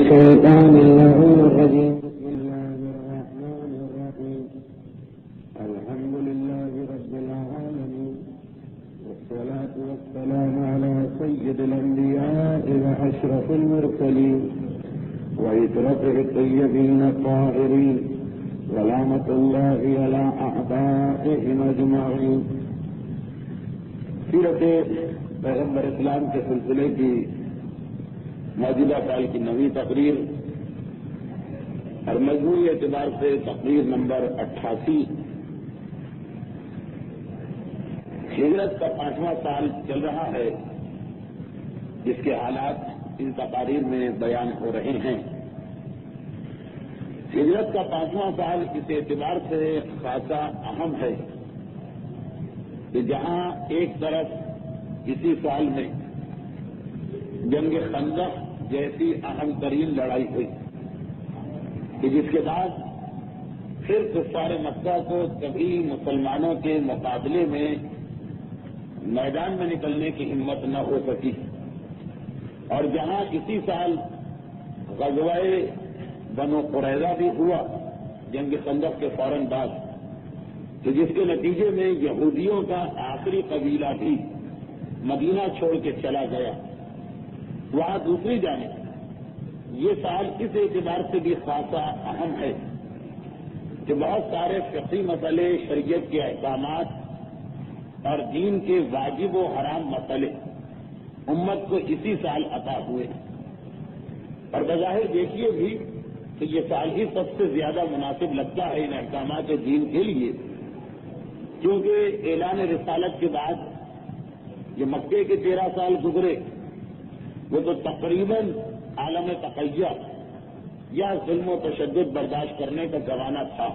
الشيطان اللعين الرجيم. بسم الله الرحمن الرحيم. الحمد لله رب العالمين، والصلاة والسلام على سيد الأنبياء وأشرف المرسلين وإترته الطيبين الطاهرين، ولعنة الله على أعدائهم أجمعين. سیرت پیغمبر اسلام کے سلسلے کی موجودہ سال کی نویں تقریر اور مجموعی اعتبار سے تقریر نمبر 88. ہجرت کا 5واں سال چل رہا ہے، جس کے حالات ان تقاریر میں بیان ہو رہے ہیں. ہجرت کا 5واں سال اس اعتبار سے خاصا اہم ہے کہ جہاں ایک طرف اسی سال میں جنگ خندق جیسی اہم ترین لڑائی ہوئی کہ جس کے بعد پھر کفار مکہ کو کبھی مسلمانوں کے مقابلے میں میدان میں نکلنے کی ہمت نہ ہو سکی، اور جہاں اسی سال غزوہ بنو قریظہ بھی ہوا جنگ خندق کے فوراً بعد، کہ جس کے نتیجے میں یہودیوں کا آخری قبیلہ بھی مدینہ چھوڑ کے چلا گیا. وہاں دوسری جانب یہ سال اس اعتبار سے بھی خاصا اہم ہے کہ بہت سارے فقہی مسئلے، شریعت کے احکامات اور دین کے واجب و حرام مسئلے امت کو اسی سال عطا ہوئے. اور بظاہر دیکھیے بھی کہ یہ سال ہی سب سے زیادہ مناسب لگتا ہے ان احکامات دین کے لیے، کیونکہ اعلان رسالت کے بعد یہ مکے کے 13 سال گزرے، وہ تو تقریباً عالم تقیہ یا ظلم و تشدد برداشت کرنے کا زمانہ تھا.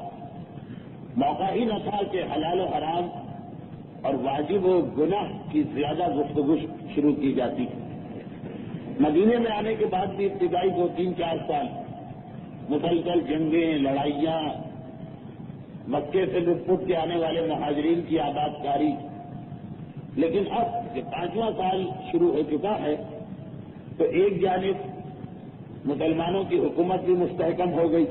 موقع ہی نہ تھا کہ حلال و حرام اور واجب و گناہ کی زیادہ گفتگو شروع کی جاتی. مدینے میں آنے کے بعد بھی ابتدائی 2-3-4 سال مسلسل جنگیں، لڑائیاں، مکے سے لٹ پٹ کے آنے والے مہاجرین کی آباد کاری. لیکن اب یہ 5واں سال شروع ہو چکا ہے تو ایک جانب مسلمانوں کی حکومت بھی مستحکم ہو گئی،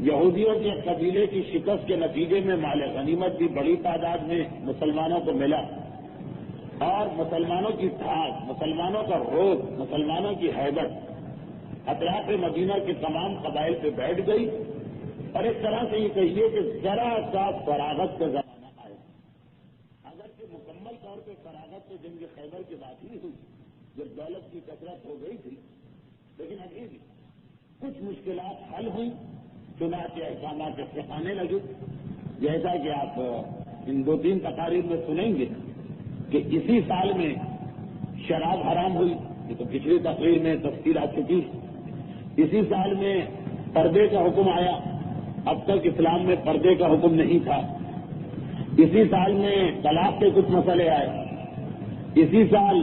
یہودیوں کے قبیلے کی شکست کے نتیجے میں مال غنیمت بھی بڑی تعداد میں مسلمانوں کو ملا، اور مسلمانوں کی دھاک، مسلمانوں کا روب، مسلمانوں کی حیبت اطراف مدینہ کے تمام قبائل پہ بیٹھ گئی. اور ایک طرح سے یہ کہیے کہ ذرا سا فراغت کا زمانہ آیا. اگرچہ مکمل طور پہ فراغت تو جنگ خیبر کے بعد ہی ہوئی جب دولت کی کثرت ہو گئی تھی، لیکن ابھی بھی کچھ مشکلات حل ہوئی، چنانچہ احکامات آنے لگے. جیسا کہ آپ ان 2-3 تقاریر میں سنیں گے کہ اسی سال میں شراب حرام ہوئی، یہ تو پچھلی تقریر میں تفصیل آ چکی. اسی سال میں پردے کا حکم آیا، اب تک اسلام میں پردے کا حکم نہیں تھا. اسی سال میں طلاق کے کچھ مسئلے آئے. اسی سال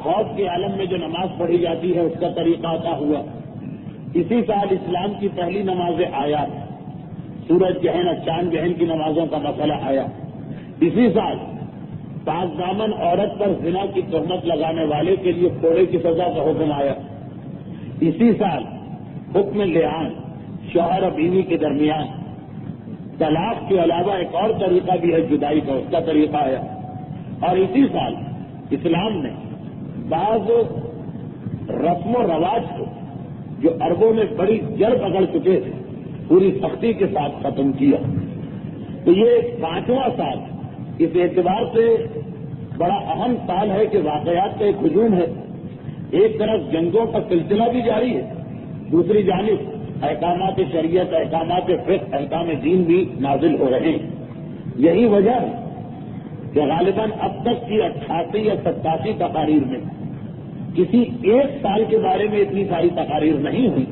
خوف کے عالم میں جو نماز پڑھی جاتی ہے اس کا طریقہ عطا ہوا. اسی سال اسلام کی پہلی نمازیں آیا، سورج گہن اور چاند گہن کی نمازوں کا مسئلہ آیا. اسی سال پاک دامن عورت پر زنا کی تہمت لگانے والے کے لیے کوڑے کی سزا کا حکم آیا. اسی سال حکم لعان، شوہر اور بیوی کے درمیان طلاق کے علاوہ ایک اور طریقہ بھی ہے جدائی کا، اس کا طریقہ آیا. اور اسی سال اسلام نے بعض رسم و رواج کو جو عربوں میں بڑی جڑ پکڑ چکے تھے پوری سختی کے ساتھ ختم کیا. تو یہ 5واں سال اس اعتبار سے بڑا اہم سال ہے کہ واقعات کا ایک ہجوم ہے. ایک طرف جنگوں کا سلسلہ بھی جاری ہے، دوسری جانب احکامات شریعت، احکامات فقہ، احکام دین بھی نازل ہو رہے ہیں. یہی وجہ ہے کہ غالباً اب تک کی 88 یا 87 تقاریر میں کسی ایک سال کے بارے میں اتنی ساری تقاریر نہیں ہوئی.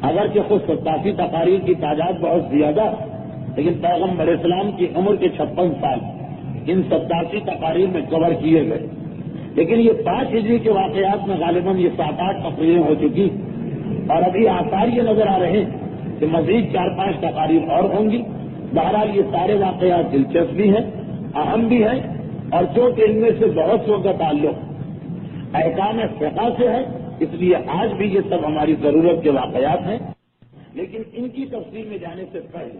اگرچہ خود 87 تقاریر کی تعداد بہت زیادہ، لیکن پیغمبر اسلام کی عمر کے 56 سال ان 87 تقاریر میں کور کیے گئے. لیکن یہ 5 ہجری کے واقعات میں غالباً یہ 7-8 تقریریں ہو چکی، اور ابھی آثار یہ نظر آ رہے ہیں کہ مزید 4-5 تقاریر اور ہوں گی. بہرحال یہ سارے واقعات دلچسپ بھی ہیں، اہم بھی ہیں، اور چونکہ ان میں سے بہت سو کا تعلق احکام فقہ سے ہے اس لیے آج بھی یہ سب ہماری ضرورت کے واقعات ہیں، لیکن ان کی تفصیل میں جانے سے پہلے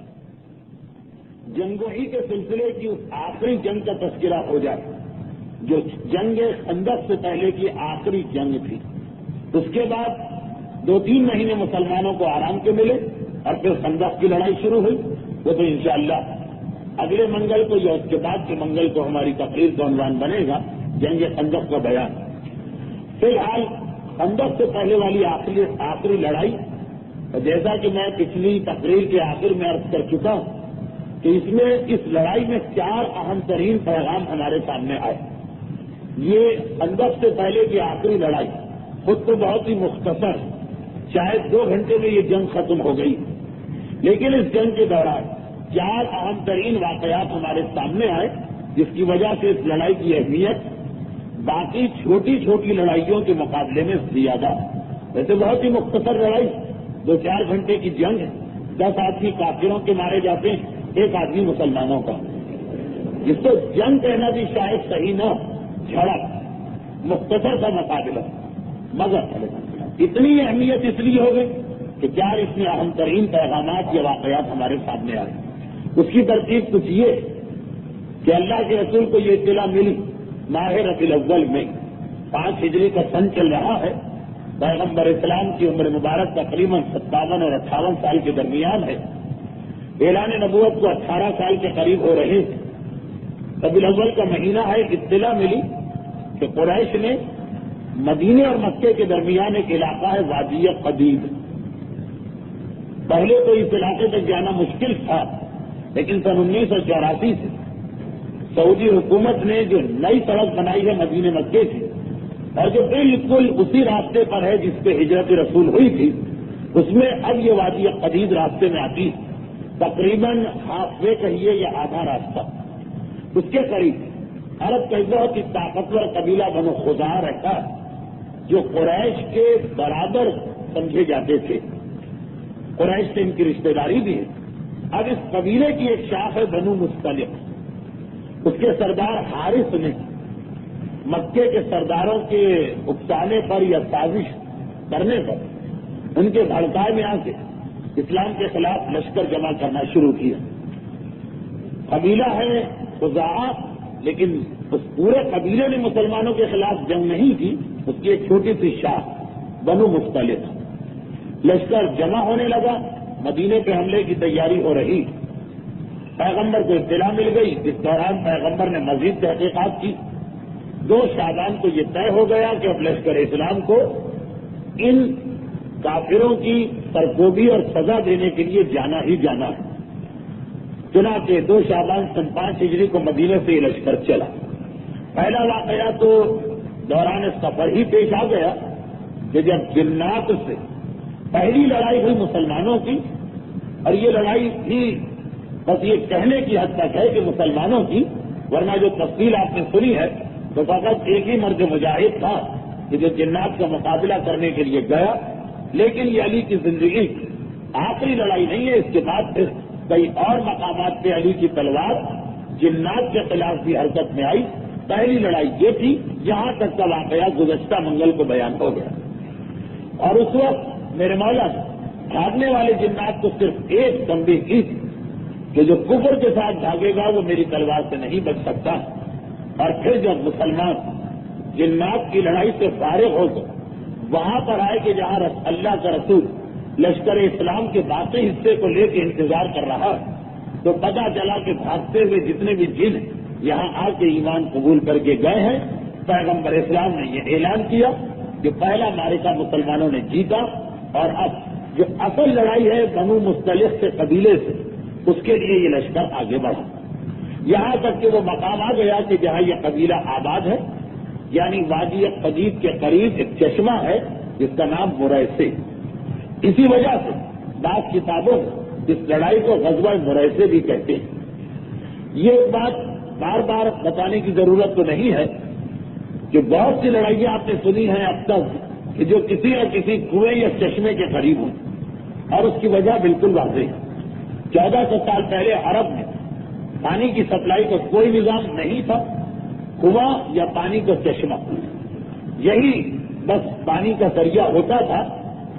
جنگوں ہی کے سلسلے کی اس آخری جنگ کا تذکرہ ہو جائے جو جنگ خندق سے پہلے کی آخری جنگ تھی۔ اس کے بعد 2-3 مہینے مسلمانوں کو آرام کے ملے اور پھر خندق کی لڑائی شروع ہوئی۔ وہ تو انشاءاللہ اگلے منگل کو یا اس کے بعد کے منگل کو ہماری تقریر کا عنوان بنے گا، جنگ خندق کا بیان۔ فی الحال خندق سے پہلے والی آخری لڑائی، جیسا کہ میں پچھلی تقریر کے آخر میں عرض کر چکا ہوں کہ اس لڑائی میں 4 اہم ترین پیغام ہمارے سامنے آئے۔ یہ خندق سے پہلے کی آخری لڑائی خود تو بہت ہی مختصر، شاید 2 گھنٹے میں یہ جنگ ختم ہو گئی، لیکن اس جنگ کے دوران 4 اہم ترین واقعات ہمارے سامنے آئے جس کی وجہ سے اس لڑائی کی اہمیت باقی چھوٹی چھوٹی لڑائیوں کے مقابلے میں زیادہ۔ ویسے بہت ہی مختصر لڑائی، 2-4 گھنٹے کی جنگ ہے، 10 آدمی کافروں کے مارے جاتے ہیں، 1 آدمی مسلمانوں کا۔ جس کو جنگ کہنا بھی شاید صحیح نہ، جھڑپ، مختصر کا مقابلہ، مگر اتنی اہمیت اس لیے ہو گئی کہ 4 اس میں اہم ترین پیغامات یا واقعات ہمارے سامنے آئے۔ اس کی ترتیب کچھ یہ کہ اللہ کے رسول کو یہ اطلاع ملی ماہ ربیع الاول میں 5 ہجری کا سن چل رہا ہے، پیغمبر اسلام کی عمر مبارک تقریباً 57 اور 58 سال کے درمیان ہے، اعلان نبوت کو 18 سال کے قریب ہو رہے ہیں، ربیع الاول کا مہینہ ہے۔ اطلاع ملی کہ قریش نے مدینے اور مکے کے درمیان ایک علاقہ ہے وادی قدید، پہلے تو اس علاقے تک جانا مشکل تھا، لیکن سن 1984 سے سعودی حکومت نے جو نئی سڑک بنائی ہے مدینے مکے کی، اور جو بالکل اسی راستے پر ہے جس پہ ہجرت رسول ہوئی تھی، اس میں اب یہ وادی قدید راستے میں آتی ہے، تقریباً ہاف وے کہیے یا آدھا راستہ۔ اس کے قریب عرب کا بہت ہی طاقتور قبیلہ بنو خزاعہ رہتا ہے جو قریش کے برابر سمجھے جاتے تھے، قریش سے ان کی رشتہ داری بھی ہے۔ اب اس قبیلے کی ایک شاخ ہے بنو مصطلق، اس کے سردار حارث نے مکے کے سرداروں کے اکسانے پر یا سازش کرنے پر ان کے بھڑکائے میں آ کے اسلام کے خلاف لشکر جمع کرنا شروع کیا۔ قبیلہ ہے خزاعہ، لیکن اس پورے قبیلے نے مسلمانوں کے خلاف جنگ نہیں کی، اس کی ایک چھوٹی سی شاخ بنو مختلف۔ لشکر جمع ہونے لگا، مدینے پہ حملے کی تیاری ہو رہی، پیغمبر کو اطلاع مل گئی۔ اس دوران پیغمبر نے مزید تحقیقات کی۔ 2 شعبان کو یہ طے ہو گیا کہ اب لشکر اسلام کو ان کافروں کی سرکوبی اور سزا دینے کے لیے جانا ہی جانا ہے۔ چنانچہ 2 شعبان سن 5 ہجری کو مدینے سے یہ لشکر چلا۔ پہلا واقعہ تو دوران سفر ہی پیش آ گیا کہ جب جنات سے پہلی لڑائی ہوئی مسلمانوں کی، اور یہ لڑائی بھی بس یہ کہنے کی حد تک ہے کہ مسلمانوں کی، ورنہ جو تفصیل آپ نے سنی ہے تو فقط ایک ہی مرد مجاہد تھا کہ جو جنات کا مقابلہ کرنے کے لیے گیا، لیکن یہ علی کی زندگی آخری لڑائی نہیں ہے۔ اس کے بعد پھر کئی اور مقامات پہ علی کی تلوار جنات کے خلاف بھی حرکت میں آئی۔ پہلی لڑائی یہ تھی، یہاں تک کا واقعہ گزشتہ منگل کو بیان ہو گیا، اور اس وقت میرے مولا نے بھاگنے والے جنات کو صرف ایک تنبیہ کی تھی کہ جو کفر کے ساتھ بھاگے گا وہ میری تلوار سے نہیں بچ سکتا۔ اور پھر جب مسلمان جنات کی لڑائی سے فارغ ہو تو وہاں پر آئے کہ جہاں اللہ کا رسول لشکر اسلام کے باقی حصے کو لے کے انتظار کر رہا ہے، تو پتہ چلا کہ بھاگتے ہوئے جتنے بھی جن یہاں آ کے ایمان قبول کر کے گئے ہیں، پیغمبر اسلام نے یہ اعلان کیا کہ پہلا معرکہ مسلمانوں نے جیتا، اور اب جو اصل لڑائی ہے بنو مصطلق سے قبیلے سے، اس کے لیے یہ لشکر آگے بڑھا، یہاں تک کہ وہ مقام آ گیا کہ جہاں یہ قبیلہ آباد ہے، یعنی وادی قدید کے قریب ایک چشمہ ہے جس کا نام مریسے۔ اسی وجہ سے بعض کتابوں میں اس لڑائی کو غزوہ مریسے بھی کہتے ہیں۔ یہ ایک بات بار بار بتانے کی ضرورت تو نہیں ہے کہ بہت سی لڑائیاں آپ نے سنی ہیں اب تک کہ جو کسی نہ کسی کنویں یا چشمے کے قریب ہوں، اور اس کی وجہ بالکل واضح ہے۔ 1400 سال پہلے عرب میں پانی کی سپلائی کا کوئی نظام نہیں تھا، کنواں یا پانی کا چشمہ، یہی بس پانی کا ذریعہ ہوتا تھا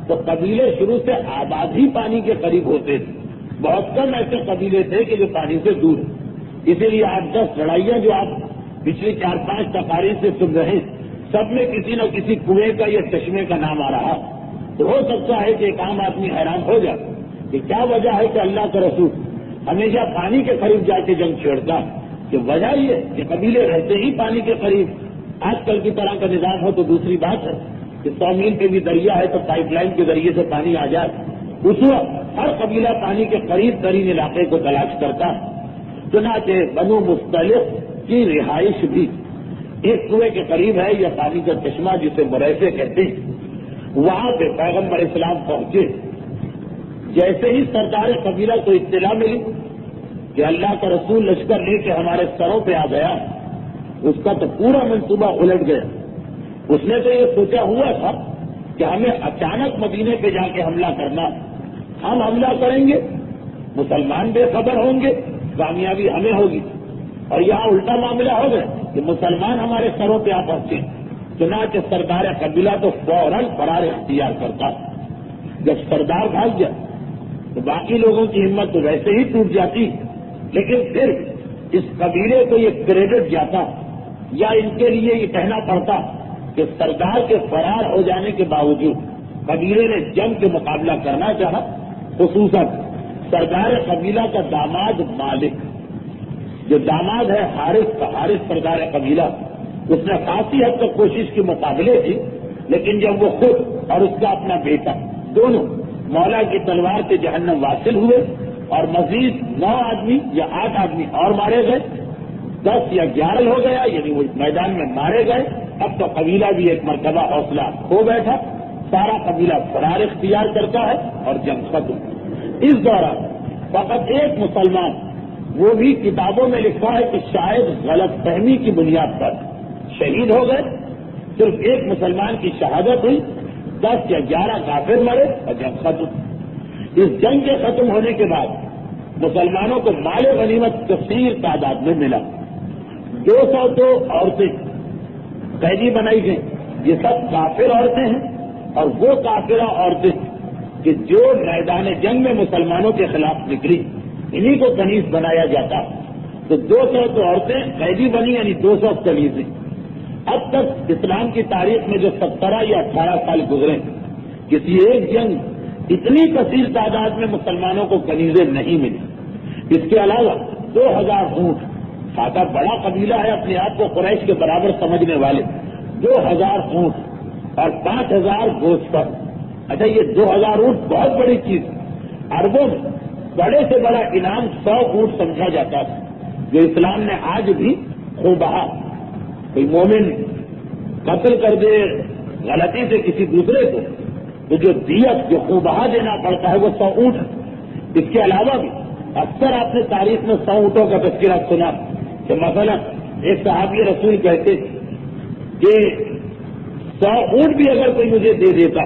تو قبیلے شروع سے آباد ہی پانی کے قریب ہوتے تھے. بہت کم ایسے قبیلے تھے کہ جو پانی سے دور ہیں. اسی لیے 8-10 لڑائیاں جو آپ پچھلی 4-5 تقاریر سے سن رہے ہیں سب میں کسی نہ کسی کنویں کا یا چشمے کا نام آ رہا. تو ہو سکتا ہے کہ ایک عام آدمی حیران ہو جائے کہ کیا وجہ ہے کہ اللہ کا رسول ہمیشہ پانی کے قریب جا کے جنگ چھیڑتا. کہ وجہ یہ کہ قبیلے رہتے ہی پانی کے قریب. آج کل کی طرح کا نظام ہو تو دوسری بات ہے کہ 100 میل پہ بھی دریا ہے تو پائپ لائن کے ذریعے سے پانی آ جائے. اس وقت ہر قبیلہ پانی کے قریب ترین علاقے کو تلاش کرتا. چنانچہ بنو مختلف کی رہائش بھی ایک کنویں کے قریب ہے یا پانی کا چشمہ جسے مریسے کہتے ہیں. وہاں پہ پیغمبر اسلام پہنچے. جیسے ہی سردار قبیلہ کو اطلاع ملی کہ اللہ کا رسول لشکر لے کے ہمارے سروں پہ آ گیا, اس کا تو پورا منصوبہ الٹ گیا. اس نے تو یہ سوچا ہوا تھا کہ ہمیں اچانک مدینے پہ جا کے حملہ کرنا. ہم حملہ کریں گے, مسلمان بے خبر ہوں گے, کامیابی ہمیں ہوگی. اور یہاں الٹا معاملہ ہو گیا کہ مسلمان ہمارے سروں پہ آ پہنچے. چنانچہ سردار قبیلہ تو فوراً فرار اختیار کرتا. جب سردار بھاگ گیا تو باقی لوگوں کی ہمت تو ویسے ہی ٹوٹ جاتی, لیکن پھر اس قبیلے کو یہ کریڈٹ جاتا یا ان کے لیے یہ کہنا پڑتا کہ سردار کے فرار ہو جانے کے باوجود قبیلے نے جنگ کے مقابلہ کرنا چاہا. خصوصاً سردار قبیلہ کا داماد مالک, جو داماد ہے حارث سردار قبیلہ, اس نے خاصی حد تک کوشش کی مقابلے کی. لیکن جب وہ خود اور اس کا اپنا بیٹا دونوں مولا کی تلوار سے جہنم واصل ہوئے اور مزید 9 آدمی یا 8 آدمی اور مارے گئے, 10 یا 11 ہو گیا, یعنی وہ میدان میں مارے گئے. اب تو قبیلہ بھی ایک مرتبہ حوصلہ کھو بیٹھا. سارا قبیلہ فرار اختیار کرتا ہے اور جنگ ختم. اس دوران فقط ایک مسلمان, وہ بھی کتابوں میں لکھا ہے کہ شاید غلط فہمی کی بنیاد پر شہید ہو گئے. صرف ایک مسلمان کی شہادت ہوئی, 10 یا 11 کافر مرے اور جنگ ختم. اس جنگ کے ختم ہونے کے بعد مسلمانوں کو مال غنیمت کثیر تعداد میں ملا. 200 تو عورتیں قیدی بنائی گئیں. یہ سب کافر عورتیں ہیں, اور وہ کافرہ عورتیں کہ جو میدان جنگ میں مسلمانوں کے خلاف نکلی, انہی کو کنیز بنایا جاتا. تو 200 تو عورتیں قیدی بنی, یعنی 200 کنیزیں. اب تک اسلام کی تاریخ میں جو 17 یا 18 سال گزرے, کسی ایک جنگ اتنی کثیر تعداد میں مسلمانوں کو کنیزیں نہیں ملی. اس کے علاوہ 2000 اونٹ, خاصا بڑا قبیلہ ہے, اپنے آپ کو قریش کے برابر سمجھنے والے, 2000 اونٹ اور 5000 گوشت. اچھا, یہ 2000 اونٹ بہت بڑی چیز. عربوں میں بڑے سے بڑا انعام 100 اونٹ سمجھا جاتا تھا, جو اسلام نے آج بھی خوبہا. کوئی مومن قتل کر دے غلطی سے کسی دوسرے کو, تو جو دیت جو خوبہا دینا پڑتا ہے وہ 100 اونٹ. اس کے علاوہ بھی اکثر آپ نے تاریخ میں 100 اونٹوں کا تذکرہ سنا کہ مثلا ایک صحابی رسول کہتے کہ 100 اونٹ بھی اگر کوئی مجھے دے دیتا,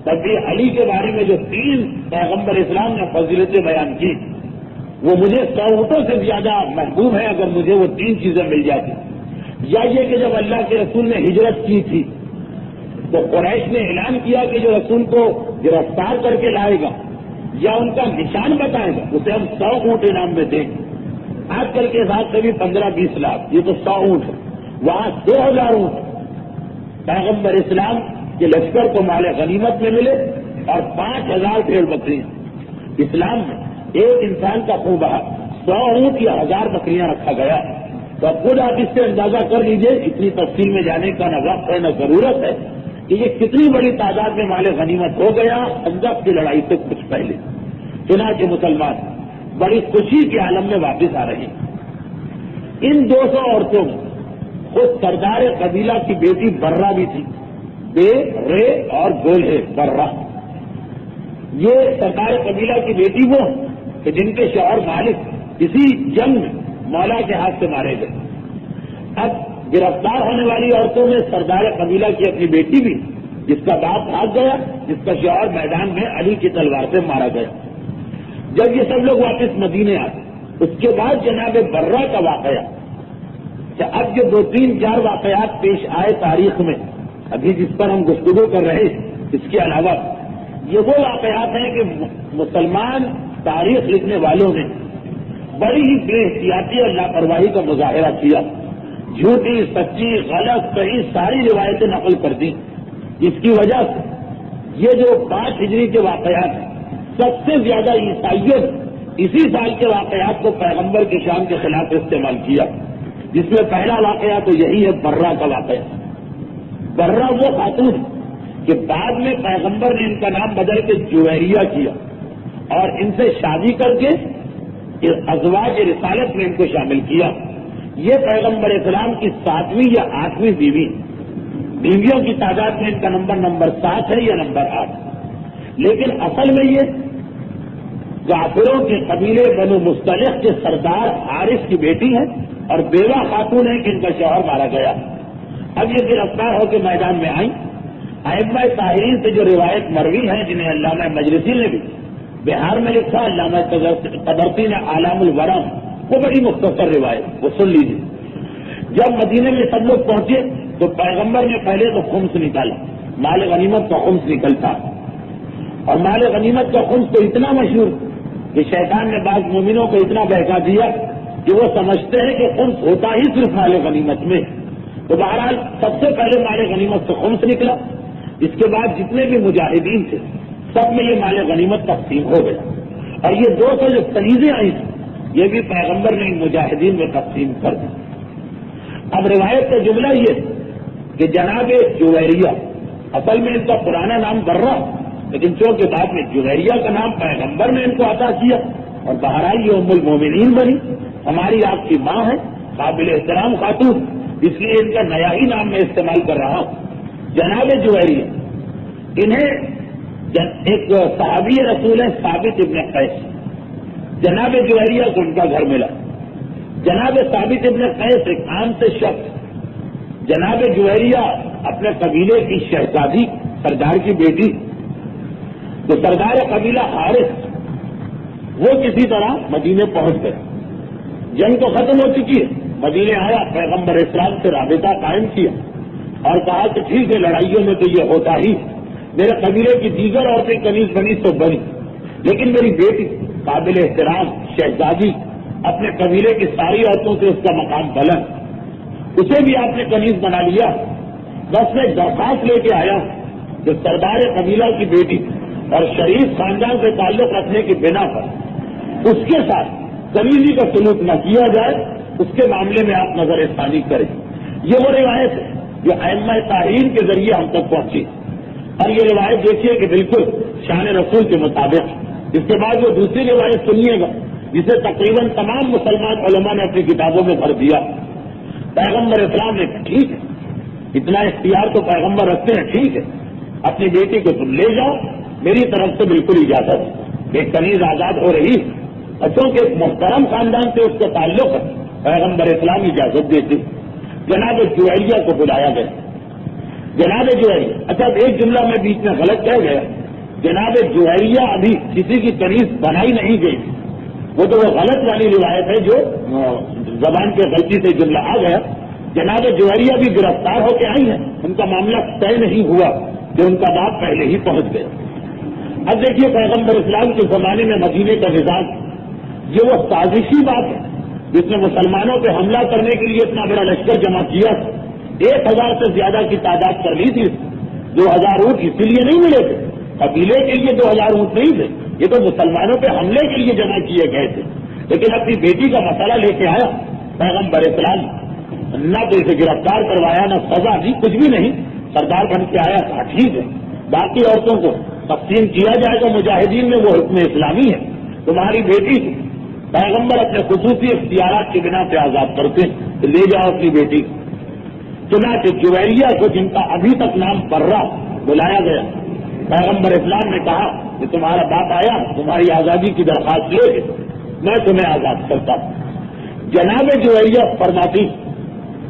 تب بھی علی کے بارے میں جو 3 پیغمبر اسلام نے فضیلتیں بیان کی, وہ مجھے 100 اونٹوں سے زیادہ محبوب ہے اگر مجھے وہ 3 چیزیں مل جاتی. یا یہ کہ جب اللہ کے رسول نے ہجرت کی تھی تو قریش نے اعلان کیا کہ جو رسول کو گرفتار کر کے لائے گا یا ان کا نشان بتائے گا, اسے ہم 100 اونٹ انعام میں دیں گے. آج کل کے حساب سے بھی 15-20 لاکھ, یہ تو 100 اونٹ ہے. وہاں 2000 اونٹ پیغمبر اسلام کے لشکر کو مال غنیمت میں ملے اور 5000 بھیڑ بکریاں. اسلام میں ایک انسان کا خون بہا 100 اونٹ یا 1000 بکریاں رکھا گیا. تو اب خود آپ اس سے اندازہ کر لیجئے, اتنی تفصیل میں جانے کا نہ وقت ہے نہ ضرورت ہے, کہ یہ کتنی بڑی تعداد میں مال غنیمت ہو گیا خندق کی لڑائی سے کچھ پہلے. چنانچہ مسلمان بڑی خوشی کے عالم میں واپس آ رہے ہیں. ان 200 عورتوں میں خود سردار قبیلہ کی بیٹی برہ بھی تھی, بے رے اور گولہے برہ. یہ سردار قبیلہ کی بیٹی وہ کہ جن کے شوہر مالک کسی جنگ میں مولا کے ہاتھ سے مارے گئے. اب گرفتار ہونے والی عورتوں میں سردار قبیلہ کی اپنی بیٹی بھی, جس کا باپ بھاگ گیا, جس کا شوہر میدان میں علی کی تلوار سے مارا گیا. جب یہ سب لوگ واپس مدینے آئے, اس کے بعد جناب برہ کا واقعہ, اب جو 2-3-4 واقعات پیش آئے تاریخ میں, ابھی جس پر ہم گفتگو کر رہے ہیں اس کے علاوہ یہ وہ واقعات ہیں کہ مسلمان تاریخ لکھنے والوں نے بڑی ہی بے احتیاطی اور لاپرواہی کا مظاہرہ کیا، جھوٹی سچی غلط صحیح ساری روایتیں نقل کر دی، جس کی وجہ سے یہ جو 5 ہجری کے واقعات ہیں سب سے زیادہ عیسائیت اسی سال کے واقعات کو پیغمبر کی شان کے خلاف استعمال کیا، جس میں پہلا واقعہ تو یہی ہے برہ کا واقعہ۔ برہ وہ خاتون کہ بعد میں پیغمبر نے ان کا نام بدل کے جویریہ کیا اور ان سے شادی کر کے ازواج رسالت میں ان کو شامل کیا۔ یہ پیغمبر اسلام کی 7ویں یا 8ویں بیویوں کی تعداد میں ان کا نمبر 7 ہے یا نمبر 8، لیکن اصل میں یہ کافروں کے قبیلے بنو مصطلق کے سردار حارث کی بیٹی ہے اور بیوہ خاتون ہے کہ ان کا شوہر مارا گیا۔ اب یہ گرفتار ہو کے میدان میں آئیں۔ ائمہ طاہرین سے جو روایت مروی ہے جنہیں علامہ مجلسی نے بھی بہار میں لکھا، علامہ طبرسی نے اعلام الورم، وہ بڑی مختصر روایت، وہ سن لیجیے۔ جب مدینے میں سب لوگ پہنچے تو پیغمبر نے پہلے تو خمس نکالا، مال غنیمت کا خمس نکلتا، اور مال غنیمت کا خمس تو اتنا مشہور کہ شیطان نے بعض مومنوں کو اتنا بہکا دیا کہ وہ سمجھتے ہیں کہ خمس ہوتا ہی صرف مال غنیمت میں۔ تو بہرحال سب سے پہلے مال غنیمت سے خمس نکلا، اس کے بعد جتنے بھی مجاہدین تھے سب میں یہ مال غنیمت تقسیم ہو گیا، اور یہ 200 جو کنیزیں آئی تھیں یہ بھی پیغمبر نے ان مجاہدین میں تقسیم کر دی۔ اب روایت کا جملہ یہ کہ جناب جویریہ، اصل میں ان کا پرانا نام برہ، لیکن چونکہ بعد میں جویریہ کا نام پیغمبر نے ان کو عطا کیا اور بہرحال یہ ام المومنین بنی، ہماری آپ کی ماں ہے، قابل احترام خاتون، اس لیے ان کا نیا ہی نام میں استعمال کر رہا ہوں۔ جناب جویریہ، انہیں ایک صحابی رسول ہے ثابت ابن قیس، جناب جویریہ کو ان کا گھر ملا۔ جناب ثابت ابن قیس ایک عام سے شخص، جناب جویریہ اپنے قبیلے کی شہزادی سردار کی بیٹی، تو سردار قبیلہ حارث وہ کسی طرح مدینے پہنچ گئے، جنگ تو ختم ہو چکی ہے، مدینے آیا، پیغمبر اسلام سے رابطہ قائم کیا اور کہا کہ ٹھیک ہے لڑائیوں میں تو یہ ہوتا ہی، میرے قبیلے کی دیگر عورتیں کنیز بنی تو بنی، لیکن میری بیٹی قابل احترام شہزادی اپنے قبیلے کی ساری عورتوں سے اس کا مقام بلند، اسے بھی آپ نے کنیز بنا لیا۔ بس میں درخواست لے کے آیا کہ سردار قبیلہ کی بیٹی اور شریف خاندان سے تعلق رکھنے کی بنا پر اس کے ساتھ کنیزی کا سلوک نہ کیا جائے، اس کے معاملے میں آپ نظر ثانی کریں۔ یہ وہ روایت ہے جو ائمہ طاہرین کے ذریعے ہم تک پہنچی، اور یہ روایت دیکھیے کہ بالکل شان رسول کے مطابق۔ اس کے بعد وہ دوسری روایت سنیے گا جسے تقریباً تمام مسلمان علماء نے اپنی کتابوں میں بھر دیا۔ پیغمبر اسلام نے کہا ٹھیک ہے، اتنا اختیار تو پیغمبر رکھتے ہیں، ٹھیک ہے اپنی بیٹی کو تم لے جاؤ، میری طرف سے بالکل اجازت، ایک کنیز آزاد ہو رہی، چونکہ ایک محترم خاندان سے اس کا تعلق ہے، پیغمبر اسلام اجازت دیتے۔ جناب جویریہ کو بلایا گیا، جناب جویریہ، اچھا ایک جملہ میں بیچ میں غلط کہہ گیا، جناب جویریہ ابھی کسی کی کنیز بنائی نہیں گئی، وہ تو وہ غلط والی روایت ہے جو زبان کے غلطی سے جملہ آ گیا۔ جناب جویریہ بھی گرفتار ہو کے آئی ہیں، ان کا معاملہ طے نہیں ہوا کہ ان کا باپ پہلے ہی پہنچ گیا۔ اب دیکھیے پیغمبر اسلام کے زمانے میں مدینے کا نظام، یہ وہ سازشی بات ہے جس نے مسلمانوں پہ حملہ کرنے کے لیے اتنا بڑا لشکر جمع کیا، 1000 سے زیادہ کی تعداد کر لی تھی، 2000 اونٹ اسی لیے نہیں ملے تھے، قبیلے کے لیے 2000 اونٹ نہیں تھے، یہ تو مسلمانوں پہ حملے کے لیے جمع کیے گئے تھے۔ لیکن اپنی بیٹی کا مسئلہ لے کے آیا پیغمبر اسلام، نہ تو اسے گرفتار کروایا نہ سزا دی، کچھ بھی نہیں، سردار بن کے آیا، کہا ٹھیک ہے باقی عورتوں کو تقسیم کیا جائے گا، مجاہدین میں وہ حکم اسلامی ہے، تمہاری بیٹی کو پیغمبر اپنے خصوصی اختیارات کی بنا پہ آزاد کرتے ہیں، تو لے جاؤ اپنی بیٹی۔ چنانچہ جویریہ کو جن کا ابھی تک نام برہ بلایا گیا، پیغمبر اسلام نے کہا کہ تمہارا باپ آیا تمہاری آزادی کی درخواست لے کے، میں تمہیں آزاد کرتا ہوں۔ جناب جویریہ فرماتی،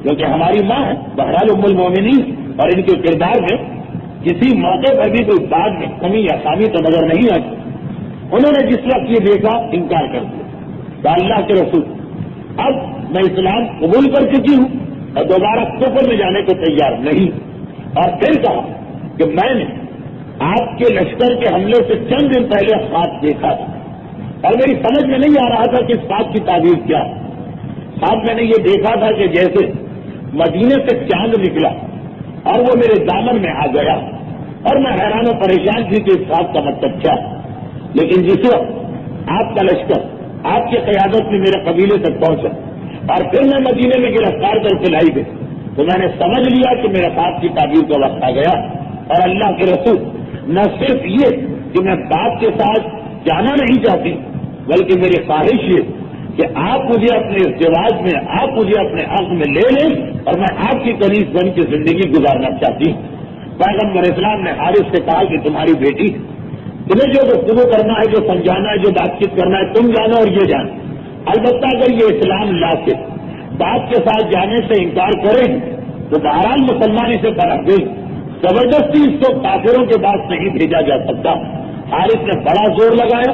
کیونکہ ہماری ماں ہے، بہرحال ام المومنین، اور ان کے کردار میں کسی موقع پر بھی کوئی بات میں کمی یا خامی تو نظر نہیں آتی، انہوں نے جس وقت یہ دیکھا انکار کر دیا کہ اللہ کے رسول اب میں اسلام قبول کر چکی ہوں اور دوبارہ کفر میں جانے کو تیار نہیں، اور پھر کہا کہ میں نے آپ کے لشکر کے حملے سے چند دن پہلے خواب دیکھا تھا اور میری سمجھ میں نہیں آ رہا تھا کہ اس خواب کی تعبیر کیا. خواب میں نے یہ دیکھا تھا کہ جیسے مدینے سے چاند نکلا اور وہ میرے دامن میں آ گیا اور میں حیران و پریشان تھی کہ اس خواب کا مطلب کیا. لیکن جس وقت آپ کا لشکر آپ کی قیادت میں میرے قبیلے تک پہنچا اور پھر میں مدینے میں گرفتار کر کے لائی گئی تو میں نے سمجھ لیا کہ میرے خواب کی تعبیر کا وقت آ گیا. اور اللہ کے رسول نہ صرف یہ کہ میں باپ کے ساتھ جانا نہیں چاہتی بلکہ میری خواہش یہ کہ آپ مجھے اپنے ازدواج میں آپ مجھے اپنے حق میں لے لیں اور میں آپ کی کنیز بن کی زندگی گزارنا چاہتی ہوں. پیغمبر اسلام نے حارث سے کہا کہ تمہاری بیٹی تمہیں جو گفتگو کرنا ہے جو سمجھانا ہے جو بات چیت کرنا ہے تم جانا اور یہ جانا. البتہ اگر یہ اسلام لا کے باپ کے ساتھ جانے سے انکار کرے تو بہرحال مسلمان اسے فرق دے. زبردستی اس کو کافروں کے پاس نہیں بھیجا جا سکتا. حارث نے بڑا زور لگایا.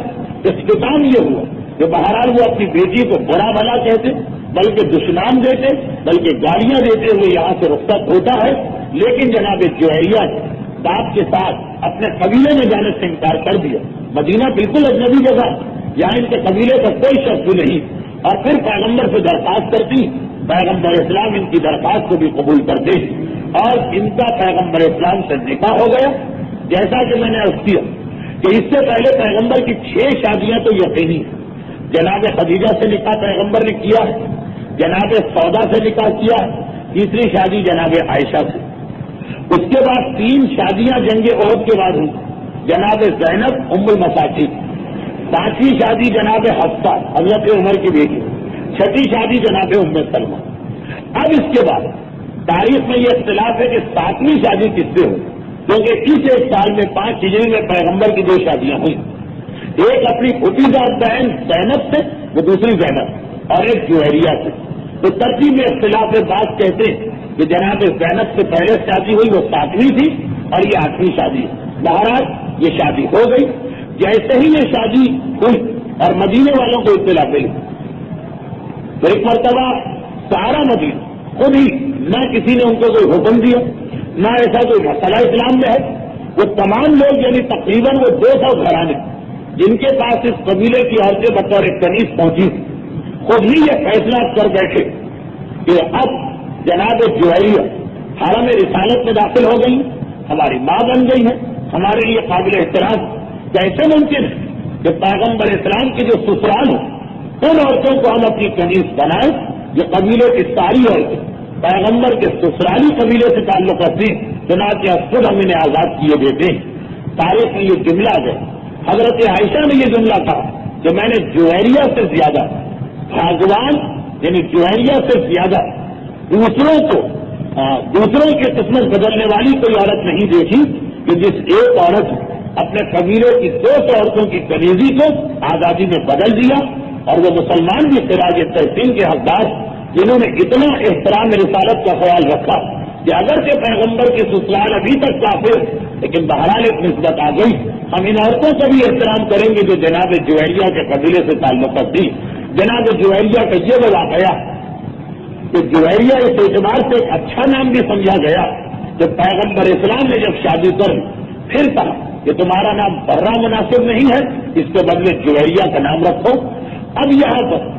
اختتام یہ ہوا کہ بہرحال وہ اپنی بیٹی کو برا بھلا کہتے بلکہ دشنام دیتے بلکہ گالیاں دیتے ہوئے یہاں سے رخصت ہوتا ہے. لیکن جناب جوہریہ نے باپ کے ساتھ اپنے قبیلے میں جانے سے انکار کر دیا. مدینہ بالکل اجنبی جگہ یہاں ان کے قبیلے کا کوئی شخص نہیں. اور پھر پیغمبر سے درخواست کرتی پیغمبر اسلام ان کی درخواست کو بھی قبول کرتے اور ان کا پیغمبر اسلام سے نکاح ہو گیا. جیسا کہ میں نے عرض کیا کہ اس سے پہلے پیغمبر کی 6 شادیاں تو یقینی ہیں. جناب خدیجہ سے نکاح پیغمبر نے کیا ہے, جناب سودا سے نکاح کیا ہے, تیسری شادی جناب عائشہ سے. اس کے بعد 3 شادیاں جنگ احد کے بعد ہوئی. جناب زینب ام المساکین, 5ویں شادی جناب حفصہ حضرت عمر کی بیٹی, 6ٹھی شادی جناب ام سلمہ. اب اس کے بعد تاریخ میں یہ اختلاف ہے کہ 7ویں شادی کس سے ہوئی, کیونکہ اس ایک سال میں 5 ہجری میں پیغمبر کی 2 شادیاں ہوئی. ایک اپنی بھتیجا بہن زینب سے, وہ دوسری زینب, اور ایک جوہریہ سے. تو ترتیب میں اختلاف ہے. بات کہتے ہیں کہ جناب زینب سے پہلے شادی ہوئی وہ 7ویں تھی اور یہ 8ویں شادی ہے. بہرحال یہ شادی ہو گئی. جیسے ہی یہ شادی ہوئی اور مدینے والوں کو اطلاع ملی تو ایک مرتبہ سارا مدینہ خود ہی, نہ کسی نے ان کو کوئی حکم دیا نہ ایسا کوئی مسئلہ اسلام میں ہے, وہ تمام لوگ یعنی تقریباً وہ 200 گھرانے جن کے پاس اس قبیلے کی عورتیں بطور ایک کنیز پہنچی خود ہی یہ فیصلہ کر بیٹھے کہ اب جناب جوہریہ حرم رسالت میں داخل ہو گئی, ہماری ماں بن گئی ہے, ہمارے لیے قابل احترام. کیسے ممکن ہے کہ پیغمبر اسلام کے جو سسرال ہوں ان عورتوں کو ہم اپنی کنیز بنائیں. یہ قبیلے کی ساری عورتیں پیغمبر کے سسرالی قبیلے سے تعلق رکھتی چنانچہ خود ہم انہیں آزاد کیے دیتے ہیں. تاریخ میں یہ جملہ ہے, حضرت عائشہ نے یہ جملہ کہا کہ میں نے جوہریہ سے زیادہ بھاگوان یعنی جوہریہ سے زیادہ دوسروں کی قسمت بدلنے والی کوئی عورت نہیں دیکھی کہ جس ایک عورت اپنے قبیلے کی 200 عورتوں کی کنیزی کو آزادی میں بدل دیا. اور وہ مسلمان بھی خراج تحسین کے حقدار جنہوں نے اتنا احترام رسالت کا خیال رکھا کہ اگرچہ پیغمبر کی سسرال ابھی تک کافر لیکن بہرحال ایک نسبت آ گئی. ہم ان عورتوں کا بھی احترام کریں گے جو جناب جوہریہ کے قبیلے سے تعلق رکھتی. جناب جوہریہ کا یہ وہ واقعہ کہ جوہریہ اس اعتبار سے ایک اچھا نام بھی سمجھا گیا کہ پیغمبر اسلام نے جب شادی کر پھر کہا کہ تمہارا نام برہ مناسب نہیں ہے, اس کے بدلے جوہریہ کا نام رکھو. اب یہاں پر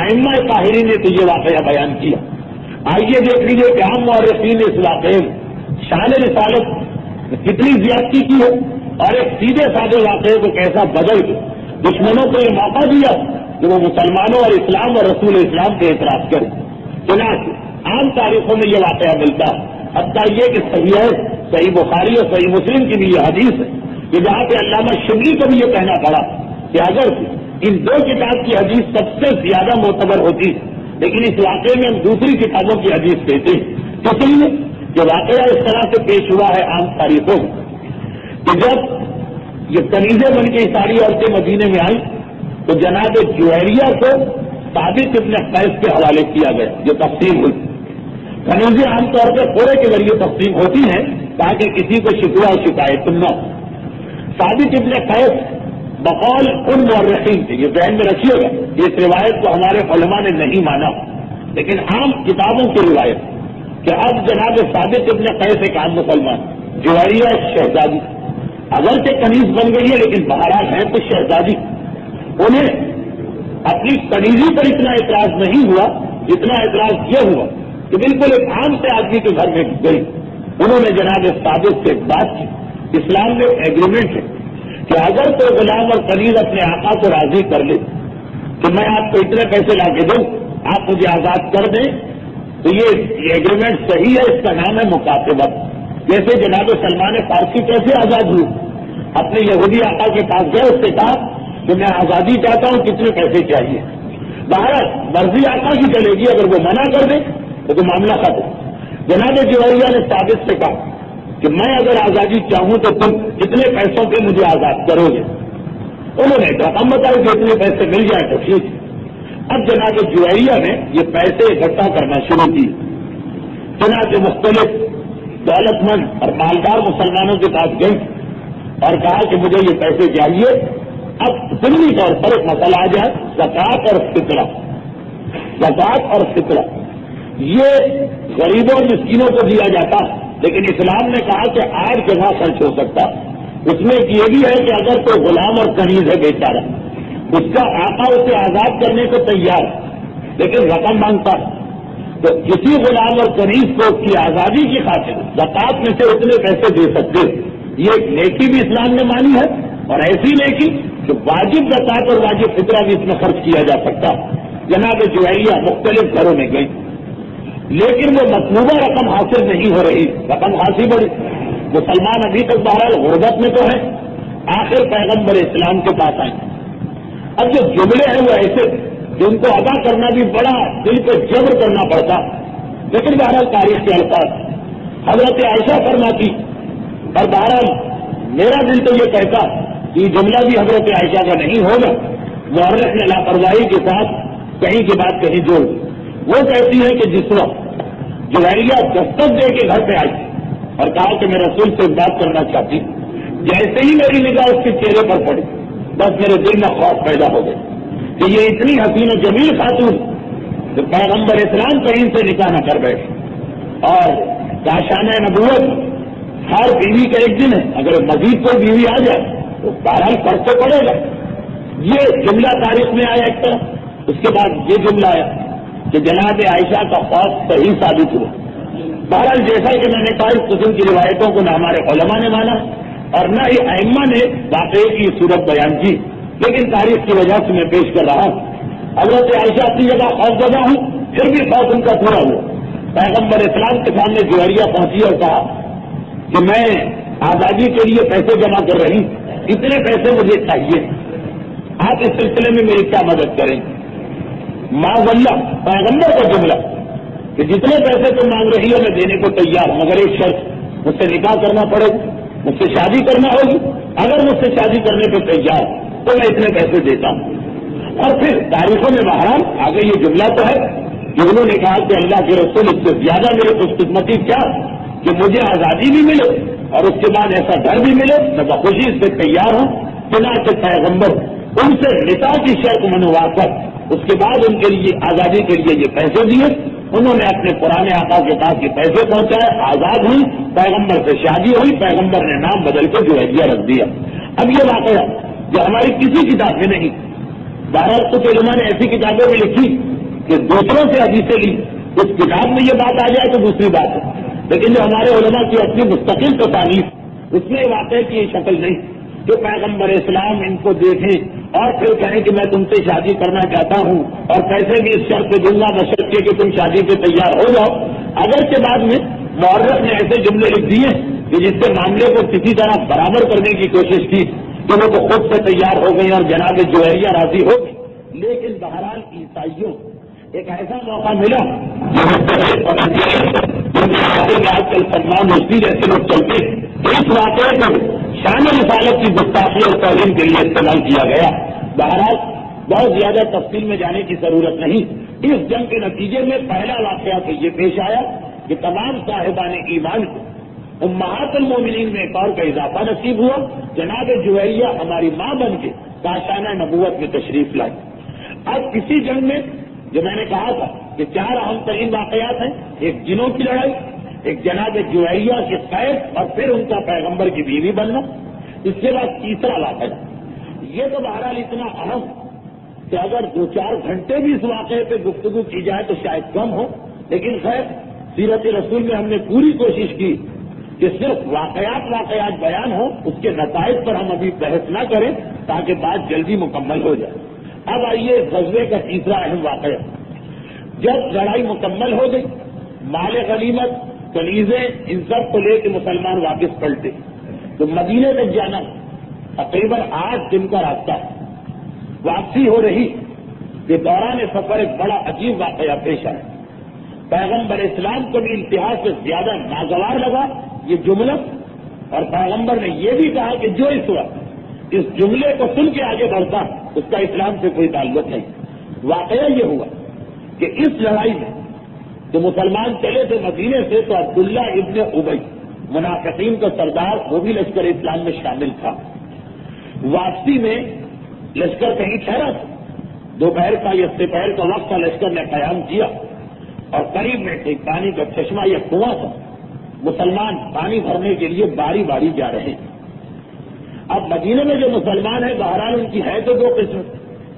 ائمہ طاہرین نے تو یہ واقعہ بیان کیا. آئیے دیکھ لیجیے کہ عام مورخین نے اس واقعے میں شان رسالت کتنی زیادتی کی ہے اور ایک سیدھے سادے واقعے کو کیسا بدل کے دشمنوں کو یہ موقع دیا کہ وہ مسلمانوں اور اسلام اور رسول اسلام کے اعتراف کریں. چنانچہ عام تاریخوں میں یہ واقعہ ملتا ہے. حتیٰ یہ کہ صحیح بخاری اور صحیح مسلم کی بھی یہ حدیث ہے کہ جہاں پہ علامہ شبلی کو بھی یہ کہنا پڑا کہ اگر ان 2 کتاب کی حدیث سب سے زیادہ معتبر ہوتی لیکن اس واقعے میں ہم دوسری کتابوں کی حدیث کہتے ہیں. تو اس لیے جو واقعہ اس طرح سے پیش ہوا ہے عام تاریخوں میں کہ جب یہ کنیزیں بن کے ساری عورتیں مدینے میں آئیں تو جناب جوہریہ کو ثابت ابن قیس کے حوالے کیا گیا. جو تقسیم ہوئی کنیزیں عام طور پہ پورے کے ذریعے تقسیم ہوتی ہیں تاکہ کسی کو شکوہ و شکایت نہ ہو. ثابت ابن قیس بقول ان مورخین تھے, یہ ذہن میں رکھیے گا, اس روایت کو ہمارے علماء نے نہیں مانا لیکن عام کتابوں کی روایت کہ اب جناب ثابت ابن قیس ایک عام مسلمان، جویریہ شہزادی، اگرچہ کنیز بن گئی ہے لیکن بہرحال ہے تو شہزادی، انہیں اپنی کنیزی پر اتنا اعتراض نہیں ہوا جتنا اعتراض یہ ہوا کہ بالکل ایک عام سے آدمی کے گھر میں گئی، انہوں نے جناب ثابت سے ایک بات کی۔ اسلام میں ایک ایگریمنٹ ہے کہ اگر کوئی غلام اور کنیز اپنے آقا کو راضی کر لے کہ میں آپ کو اتنے پیسے لا کے دوں، آپ مجھے آزاد کر دیں، تو یہ ایگریمنٹ صحیح ہے، اس کا نام ہے مکاتبت۔ جیسے جناب سلمان فارسی کیسے آزاد ہوئے، اپنے یہودی آقا کے پاس گئے، اس سے کہا کہ میں آزادی چاہتا ہوں، کتنے پیسے چاہیے۔ باہر مرضی آقا کی چلے گی، اگر وہ منع کر دے تو معاملہ ختم۔ جناب جویریہ نے ثابت سے کہا کہ میں اگر آزادی چاہوں تو تم کتنے پیسوں کے مجھے آزاد کرو گے؟ انہوں نے رقم بتائی کہ اتنے پیسے مل جائیں تو ٹھیک۔ اب جناب جویریہ نے یہ پیسے اکٹھا کرنا شروع کی، چنانچہ مختلف دولت مند اور مالدار مسلمانوں کے پاس گئی اور کہا کہ مجھے یہ پیسے چاہیے۔ اب ضمنی طور پر ایک مسئلہ آ جائے، زکوٰۃ اور فطرہ۔ زکوٰۃ اور فطرہ یہ غریبوں اور مسکینوں کو دیا جاتا، لیکن اسلام نے کہا کہ 8 جگہ خرچ ہو سکتا۔ اس میں یہ بھی ہے کہ اگر کوئی غلام اور کنیز ہے بیچارہ، اس کا آقا اسے آزاد کرنے کو تیار لیکن رقم مانگتا، تو کسی غلام اور کنیز کو اس کی آزادی کی خاطر زکوٰۃ میں سے اتنے پیسے دے سکتے۔ یہ ایک نیکی بھی اسلام نے مانی ہے، اور ایسی نیکی کہ واجب زکوٰۃ اور واجب فطرہ بھی اس میں خرچ کیا جا سکتا۔ جناب جویریہ مختلف گھروں میں گئی، لیکن وہ مطلوبہ رقم حاصل نہیں ہو رہی، رقم حاصل بڑی۔ مسلمان ابھی تک بہرحال غربت میں تو ہے، آخر پیغمبر اسلام کے پاس آئے۔ اب جو جملے ہیں وہ ایسے جن کو ادا کرنا بھی بڑا دل پہ جبر کرنا پڑتا، لیکن بہرحال تاریخ کے الفاظ حضرت عائشہ فرماتی، اور بہرحال میرا دل تو یہ کہتا کہ یہ جملہ بھی حضرت عائشہ کا نہیں ہوگا، مورخ نے لاپرواہی کے ساتھ کہیں کی بات کہیں جوڑ دی۔ وہ کہتی ہے کہ جس وقت جویریہ دستک دے کے گھر پہ آئی اور کہا کہ میں رسول سے بات کرنا چاہتی، جیسے ہی میری نگاہ اس کے چہرے پر پڑی، بس میرے دل میں خوف پیدا ہو گیا کہ یہ اتنی حسین و جمیل خاتون کہ پیغمبر اسلام کہیں سے نکاح نہ کر بیٹھے، اور کاشانہ نبوت ہر بیوی کا ایک دن ہے، اگر مزید کوئی بیوی آ جائے تو بہرحال فرق تو پڑے گا۔ یہ جملہ تاریخ میں آیا ایک طرف، اس کے بعد یہ جملہ آیا کہ جناب عائشہ کا خوف صحیح ثابت ہوا۔ بہرحال جیسا کہ میں نے کہا، اس قسم کی روایتوں کو نہ ہمارے علماء نے مانا اور نہ ہی ائمہ نے واقعے کی صورت بیان کی، لیکن تاریخ کی وجہ سے میں پیش کر رہا ہوں۔ حضرت عائشہ اپنی جگہ خوف زدہ ہوں، پھر بھی خوف ان کا پورا ہوا۔ پیغمبر اسلام کے سامنے جویریہ پہنچی اور کہا کہ میں آزادی کے لیے پیسے جمع کر رہی، اتنے پیسے مجھے چاہیے، آپ اس سلسلے میں میری کیا مدد کریں؟ معاذ اللہ، پیغمبر کا جملہ کہ جتنے پیسے تم مانگ رہی ہو میں دینے کو تیار ہوں، مگر ایک شرط، مجھ سے نکاح کرنا پڑے گا، مجھ سے شادی کرنا ہوگی، اگر مجھ سے شادی کرنے کو تیار تو میں اتنے پیسے دیتا ہوں۔ اور پھر تاریخوں میں بہرحال آگے یہ جملہ تو ہے کہ انہوں نے کہا کہ اللہ کے رسول اس سے زیادہ میرے خوش قسمتی کیا کہ مجھے آزادی بھی ملے اور اس کے بعد ایسا گھر بھی ملے، میں بخوشی اس سے تیار ہوں۔ چنانچہ پیغمبر ان سے نکاح کی شرط منوا کر اس کے بعد ان کے لیے آزادی کے لیے یہ پیسے دیے، انہوں نے اپنے پرانے آقا کے پاس یہ پیسے پہنچائے، آزاد ہوئی، پیغمبر سے شادی ہوئی، پیغمبر نے نام بدل کے جویریہ رکھ دیا۔ اب یہ واقعہ جو ہماری کسی کتاب میں نہیں، بہرحال کچھ علماء نے ایسی کتابوں میں لکھی کہ دوسروں سے حدیثیں لی، اس کتاب میں یہ بات آ جائے تو دوسری بات ہے، لیکن جو ہمارے علماء کی اپنی مستقل تصانیف، اس میں واقعے کی یہ شکل نہیں جو پیغمبر اسلام ان کو دیکھیں اور پھر کہیں کہ میں تم سے شادی کرنا چاہتا ہوں اور پیسے بھی اس شرط پہ دوں گا بشرطے کہ تم شادی پہ تیار ہو جاؤ۔ اگرچہ بعد میں مورخ نے ایسے جملے لکھ دیے کہ جس سے معاملے کو کسی طرح برابر کرنے کی کوشش کی کہ وہ تو خود سے تیار ہو گئی اور جناب جویریہ راضی ہو گئی، لیکن بہرحال عیسائیوں ایک ایسا موقع ملا آج کل سلمان رشدی جیسے لوگ چلتے، اس واقعے کو شان رسالت کی گستاخی اور توہین کے لیے استعمال کیا گیا۔ بہرحال بہت زیادہ تفصیل میں جانے کی ضرورت نہیں، اس جنگ کے نتیجے میں پہلا واقعہ تو یہ پیش آیا کہ تمام صاحبان ایمان کو امہات المومنین میں ایک اور کا اضافہ نصیب ہوا، جناب جویریہ ہماری ماں بن کے کاشانہ نبوت میں تشریف لائی۔ اب کسی جنگ میں جو میں نے کہا تھا کہ 4 اہم ترین واقعات ہیں، ایک جنوں کی لڑائی، ایک جناب جویریہ کی قید اور پھر ان کا پیغمبر کی بیوی بننا، اس کے بعد تیسرا واقعہ۔ یہ تو بہرحال اتنا اہم کہ اگر 2-4 گھنٹے بھی اس واقعے پہ گفتگو کی جائے تو شاید کم ہو، لیکن خیر سیرت رسول میں ہم نے پوری کوشش کی کہ صرف واقعات بیان ہو، اس کے نتائج پر ہم ابھی بحث نہ کریں تاکہ بات جلدی مکمل ہو جائے۔ اب آئیے غزوے کا تیسرا اہم واقعہ۔ جب لڑائی مکمل ہو گئی، مال غنیمت، کنیزیں، ان سب کو لے کے مسلمان واپس پلٹے تو مدینے تک جانا تقریباً 8 دن کا راستہ ہے۔ واپسی ہو رہی کہ دوران سفر ایک بڑا عجیب واقعہ پیش آیا۔ پیغمبر اسلام کو بھی انتہا سے زیادہ ناگوار لگا یہ جملہ، اور پیغمبر نے یہ بھی کہا کہ جو اس وقت اس جملے کو سن کے آگے بڑھتا اس کا اسلام سے کوئی تعلق نہیں۔ واقعہ یہ ہوا کہ اس لڑائی میں جو مسلمان چلے تھے مدینے سے تو عبداللہ ابن ابی منافقین کا سردار وہ بھی لشکر اسلام میں شامل تھا۔ واپسی میں لشکر کہیں ٹھہرا تھا، دوپہر کا یا سپہر کا وقت تھا، لشکر نے قیام کیا اور قریب میں ایک پانی کا چشمہ یا کنواں تھا۔ مسلمان پانی بھرنے کے لیے باری باری جا رہے ہیں۔ اب مدینے میں جو مسلمان ہیں بہرحال ان کی ہے تو 2 قسم،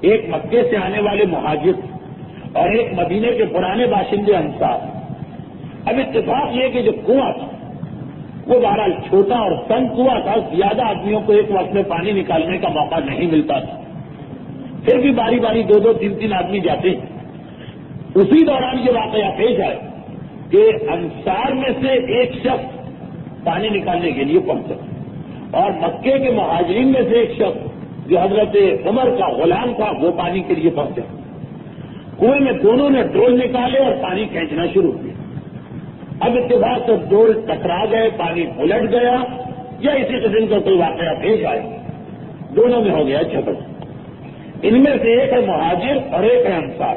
ایک مکے سے آنے والے مہاجر اور ایک مدینے کے پرانے باشندے انصار۔ اب اتفاق یہ کہ جو کنواں تھا وہ بہرحال چھوٹا اور تنگ کنواں تھا، زیادہ آدمیوں کو ایک وقت میں پانی نکالنے کا موقع نہیں ملتا تھا، پھر بھی باری باری 2-2 3-3 آدمی جاتے ہیں۔ اسی دوران یہ واقعہ پیش آئے کہ انصار میں سے ایک شخص پانی نکالنے کے لیے پہنچا اور مکے کے مہاجرین میں سے ایک شخص جو حضرت عمر کا غلام تھا وہ پانی کے لیے پہنچا۔ کنویں میں دونوں نے ڈول نکالے اور پانی کھینچنا شروع کیا۔ اب اتفاق سے ڈول ٹکرا گئے، پانی الٹ گیا یا اسی قسم کا کوئی واقعہ پیش آئے، دونوں میں ہو گیا جھگڑا۔ ان میں سے ایک ہے مہاجر اور ایک ہے انصار،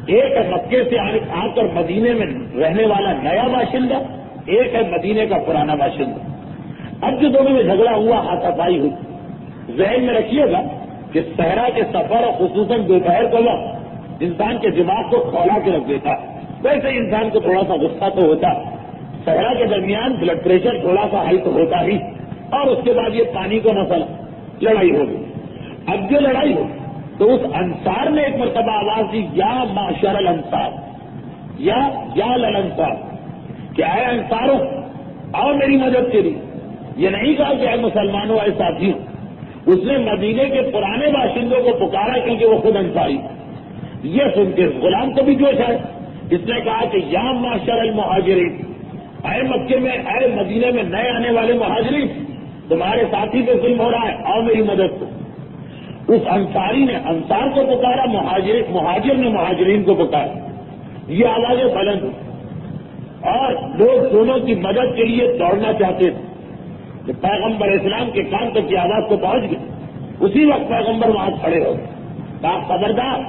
ایک ہے مکے سے آ کر مدینے میں رہنے والا نیا باشندہ، ایک ہے مدینے کا پرانا باشندہ۔ اب جو دونوں میں جھگڑا ہوا، ہاتھاپائی ہوئی۔ ذہن میں رکھیے گا کہ صحرا کے سفر اور خصوصاً دوپہر کا وقت انسان کے دماغ کو کھولا کے رکھ دیتا ہے۔ ویسے انسان کو تھوڑا سا غصہ تو ہوتا، صحرا کے درمیان بلڈ پریشر تھوڑا سا ہائی تو ہوتا ہی، اور اس کے بعد یہ پانی کو مسئلہ، لڑائی ہو گئی۔ اب جو لڑائی ہو تو اس انصار نے ایک مرتبہ آواز دی، یا معشر الانصار، یا للانصار، کہ اے انصاروں آؤ میری مدد کے لیے۔ یہ نہیں کہا کہ اے مسلمانوں، اے ساتھیوں۔ اس نے مدینے کے پرانے باشندوں کو پکارا کیونکہ وہ خود انصاری تھے۔ یہ سن کے غلام کو بھی جوش ہے، اس نے کہا کہ یا معشر المہاجرین، اے مکے میں، اے مدینے میں نئے آنے والے مہاجرین، تمہارے ساتھی پہ ظلم ہو رہا ہے، آؤ میری مدد کو۔ اس انصاری نے انصار کو پکارا، مہاجر نے مہاجرین کو پکارا۔ یہ آوازیں بلند ہوئی اور لوگ دونوں کی مدد کے لیے دوڑنا چاہتے تھے کہ پیغمبر اسلام کے کان تک یہ آواز کو پہنچ گئی۔ اسی وقت پیغمبر وہاں کھڑے ہو گئے، کہا خبردار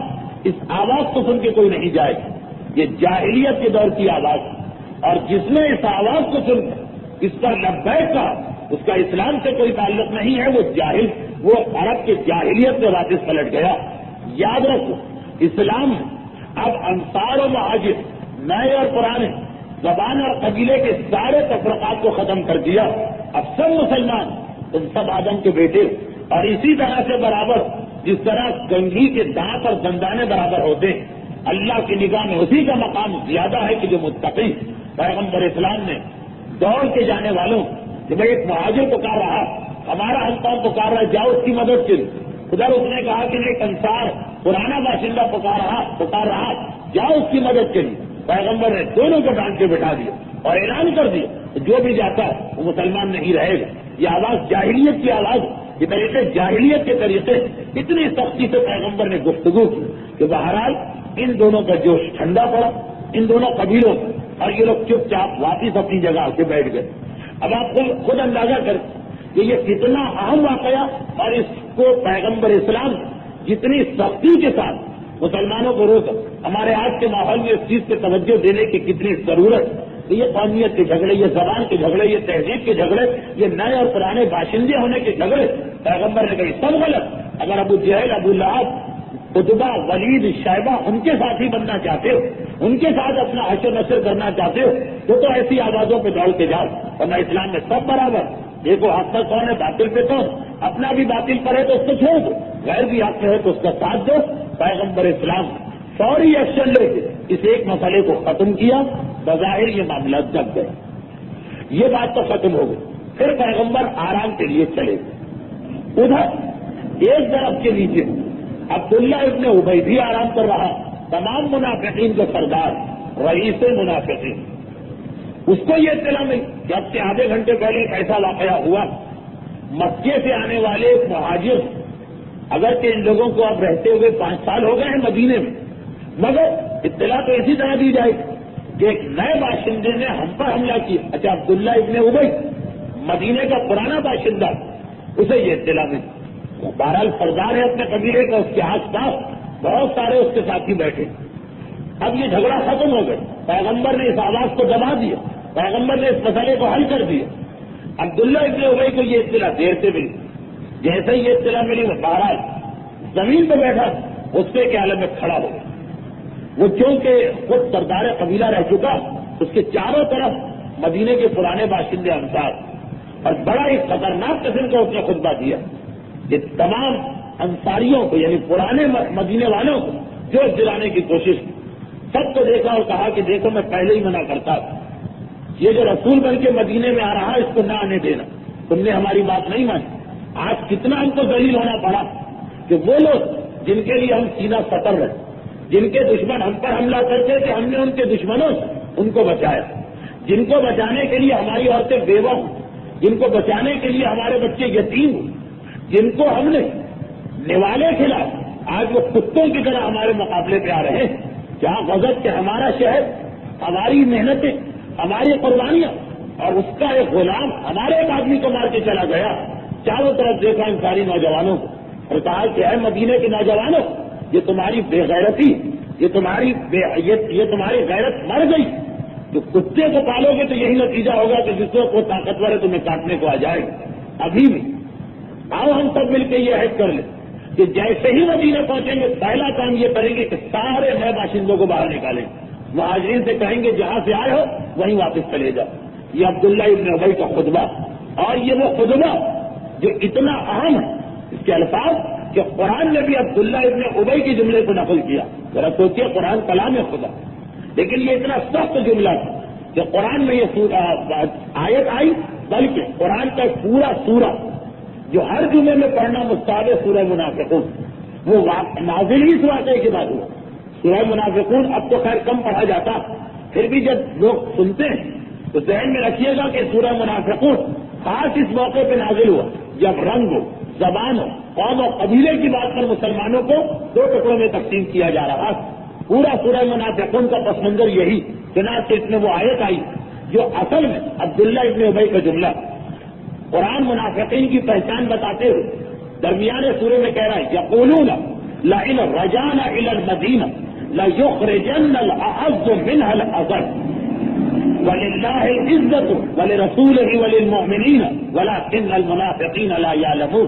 اس آواز کو سن کے کوئی نہیں جائے گا، یہ جاہلیت کے دور کی آواز ہے، اور جس نے اس آواز کو سن کر اس پر لبیک کہا اس کا اسلام سے کوئی تعلق نہیں ہے، وہ جاہل، وہ عرب کے جاہلیت سے واپس پلٹ گیا۔ یاد رکھو اسلام اب انصار و مہاجر، نئے اور پرانے، زبان اور قبیلے کے سارے تفرقات کو ختم کر دیا۔ اب سب مسلمان، تم سب آدم کے بیٹے، اور اسی طرح سے برابر جس طرح کنگھی کے دانت اور دندانے برابر ہوتے ہیں، اللہ کی نگاہ میں اسی کا مقام زیادہ ہے کہ جو متقی۔ پیغمبر اسلام نے دوڑ کے جانے والوں کہ بھائی ایک مہاجر پکار رہا، ہمارا ہم پکار رہا، جاؤ اس کی مدد کے لیے۔ ادھر اس نے کہا کہ ایک انصار پرانا باشندہ پکار رہا، جاؤ اس کی مدد کے لیے۔ پیغمبر نے دونوں کو ڈانٹ کے بٹھا دیا اور اعلان کر دیا جو بھی جاتا ہے وہ مسلمان نہیں رہے گا۔ یہ آواز جاہلیت کی آواز، یہ طریقے جاہلیت کے طریقے، اتنی سختی سے پیغمبر نے گفتگو کی کہ بہرحال ان دونوں کا جوش ٹھنڈا پڑا، ان دونوں قبیلوں، اور یہ لوگ چپ چاپ واپس اپنی جگہ سے بیٹھ گئے۔ اب آپ خود اندازہ کریں کہ یہ کتنا اہم واقعہ، اور اس کو پیغمبر اسلام جتنی سختی کے ساتھ مسلمانوں کو روکا۔ ہمارے آج کے ماحول میں اس چیز پہ توجہ دینے کی کتنی ضرورت کہ یہ قومیت کے جھگڑے، یہ زبان کے جھگڑے، یہ تہذیب کے جھگڑے، یہ نئے اور پرانے باشندے ہونے کے جھگڑے، پیغمبر نے کہی سب غلط۔ اگر ابو جہل، ابو لہب عتبہ، ولید، شیبہ ان کے ساتھی بننا چاہتے ہو، ان کے ساتھ اپنا حشر و نشر کرنا چاہتے ہو تو ایسی آوازوں پہ دوڑ کے جاؤ، ورنہ اسلام میں سب برابر، دیکھو حق پر کون ہے، باطل پہ کون، اپنا بھی باطل پر ہے تو اس کو چھوڑ دو، غیر بھی حق پہ ہے تو اس کا ساتھ دو۔ پیغمبر اسلام فوری ایکشن لے کے اس ایک مسئلے کو ختم کیا، بظاہر یہ معاملہ دب گئے، یہ بات تو ختم ہو گئی۔ پھر پیغمبر آرام کے لیے چلے گئے، ادھر ایک درخت کے نیچے عبداللہ ابن ابی بھی آرام کر رہا، تمام منافقین کے سردار، رئیس منافقین، اس کو یہ اطلاع ملی کہ اب سے آدھے گھنٹے پہلے ایک ایسا واقعہ ہوا، مکے سے آنے والے ایک مہاجر، اگرچہ ان لوگوں کو اب رہتے ہوئے 5 سال ہو گئے ہیں مدینے میں، مگر اطلاع تو اسی طرح دی جائے کہ ایک نئے باشندے نے ہم پر حملہ کیا۔ اچھا، عبداللہ ابن ابی مدینے کا پرانا باشندہ، اسے یہ اطلاع ملی، بہرحال سردار ہے اپنے قبیلے کا، اس کے آس پاس بہت سارے اس کے ساتھی بیٹھے، اب یہ جھگڑا ختم ہو گیا، پیغمبر نے اس آواز کو دبا دیا، پیغمبر نے اس مسئلے کو حل کر دیا۔ عبداللہ ابن ابی کو یہ اطلاع دیر سے ملی، جیسے ہی یہ اطلاع ملی وہ بہرحال زمین پہ بیٹھا، غصے کے عالم میں کھڑا ہو گیا۔ وہ چونکہ خود سردار قبیلہ رہ چکا، اس کے چاروں طرف مدینے کے پرانے باشندے انصار، اور بڑا ہی خطرناک قسم کا اس نے خطبہ دیا کہ تمام انصاریوں کو، یعنی پرانے مدینے والوں کو جوش دلانے کی کوشش کی، سب کو دیکھا اور کہا کہ دیکھو میں پہلے ہی منع کرتا تھا، یہ جو رسول بن کے مدینے میں آ رہا ہے اس کو نہ آنے دینا، تم نے ہماری بات نہیں مانی۔ آج کتنا ہم کو ذلیل ہونا پڑا کہ وہ لوگ جن کے لیے ہم سینہ سطر رہے، جن کے دشمن ہم پر حملہ کرتے تھے، ہم نے ان کے دشمنوں سے ان کو بچایا، جن کو بچانے کے لیے ہماری عورتیں بیوہ ہوں، جن کو بچانے کے لیے ہمارے بچے یتیم ہوں، جن کو ہم نے نوالے کھلائے، آج وہ کتوں کی طرح ہمارے مقابلے پہ آ رہے ہیں۔ جہاں غزب کہ ہمارا شہر، ہماری محنتیں، ہماری قربانیاں، اور اس کا ایک غلام ہمارے ایک آدمی کو مار کے چلا گیا، چاروں طرف دیکھا ان ساری نوجوانوں کو اور کہا کہ اے مدینے کے نوجوانوں، یہ تمہاری بے غیرتی، یہ تمہاری غیرت مر گئی، جو کتے کو پالو گے تو یہی نتیجہ ہوگا کہ جس وقت وہ طاقتور ہے تمہیں کاٹنے کو آ جائے گا۔ ابھی بھی آؤ ہم سب مل کے یہ عہد کر لیں کہ جیسے ہی مدینے پہنچیں گے پہلا کام یہ کریں گے کہ سارے نئے باشندوں کو باہر نکالیں، مہاجرین سے کہیں گے جہاں سے آئے ہو وہیں واپس چلے جاؤ۔ یہ عبداللہ ابن ابی کا خطبہ، اور یہ وہ خطبہ جو اتنا اہم ہے، اس کے الفاظ کہ قرآن نے بھی عبداللہ ابن ابی کے جملے کو نقل کیا۔ ذرا سوچیے، قرآن کلام خدا، لیکن یہ اتنا سخت جملہ تھا کہ قرآن میں یہ آیت آئی، بلکہ قرآن کا پورا سورہ جو ہر جمعے میں پڑھنا مستحب ہے، سورہ منافقون، وہ نازل ہی اس واقعے کے بعد ہوا۔ سورہ منافقون اب تو خیر کم پڑھا جاتا، پھر بھی جب لوگ سنتے ہیں تو ذہن میں رکھیے گا کہ سورہ منافقون خاص اس موقع پہ نازل ہوا جب رنگ ہو، زبان ہو، قوم و قبیلے کی بات پر مسلمانوں کو 2 ٹکڑوں میں تقسیم کیا جا رہا۔ پورا سورہ منافقون کا پس منظر یہی، چنانچہ اس میں وہ آیت آئی جو اصل میں عبداللہ ابن ابی کا جملہ، قرآن منافقین کی پہچان بتاتے ہوئے درمیان سورے میں کہہ رہا ہے یقولون لئن رجعنا الى المدینہ لیخرجن الاعز منها الاذل وللہ العزت ولرسولہ وللمؤمنین ولکن المنافقین لا یعلمون۔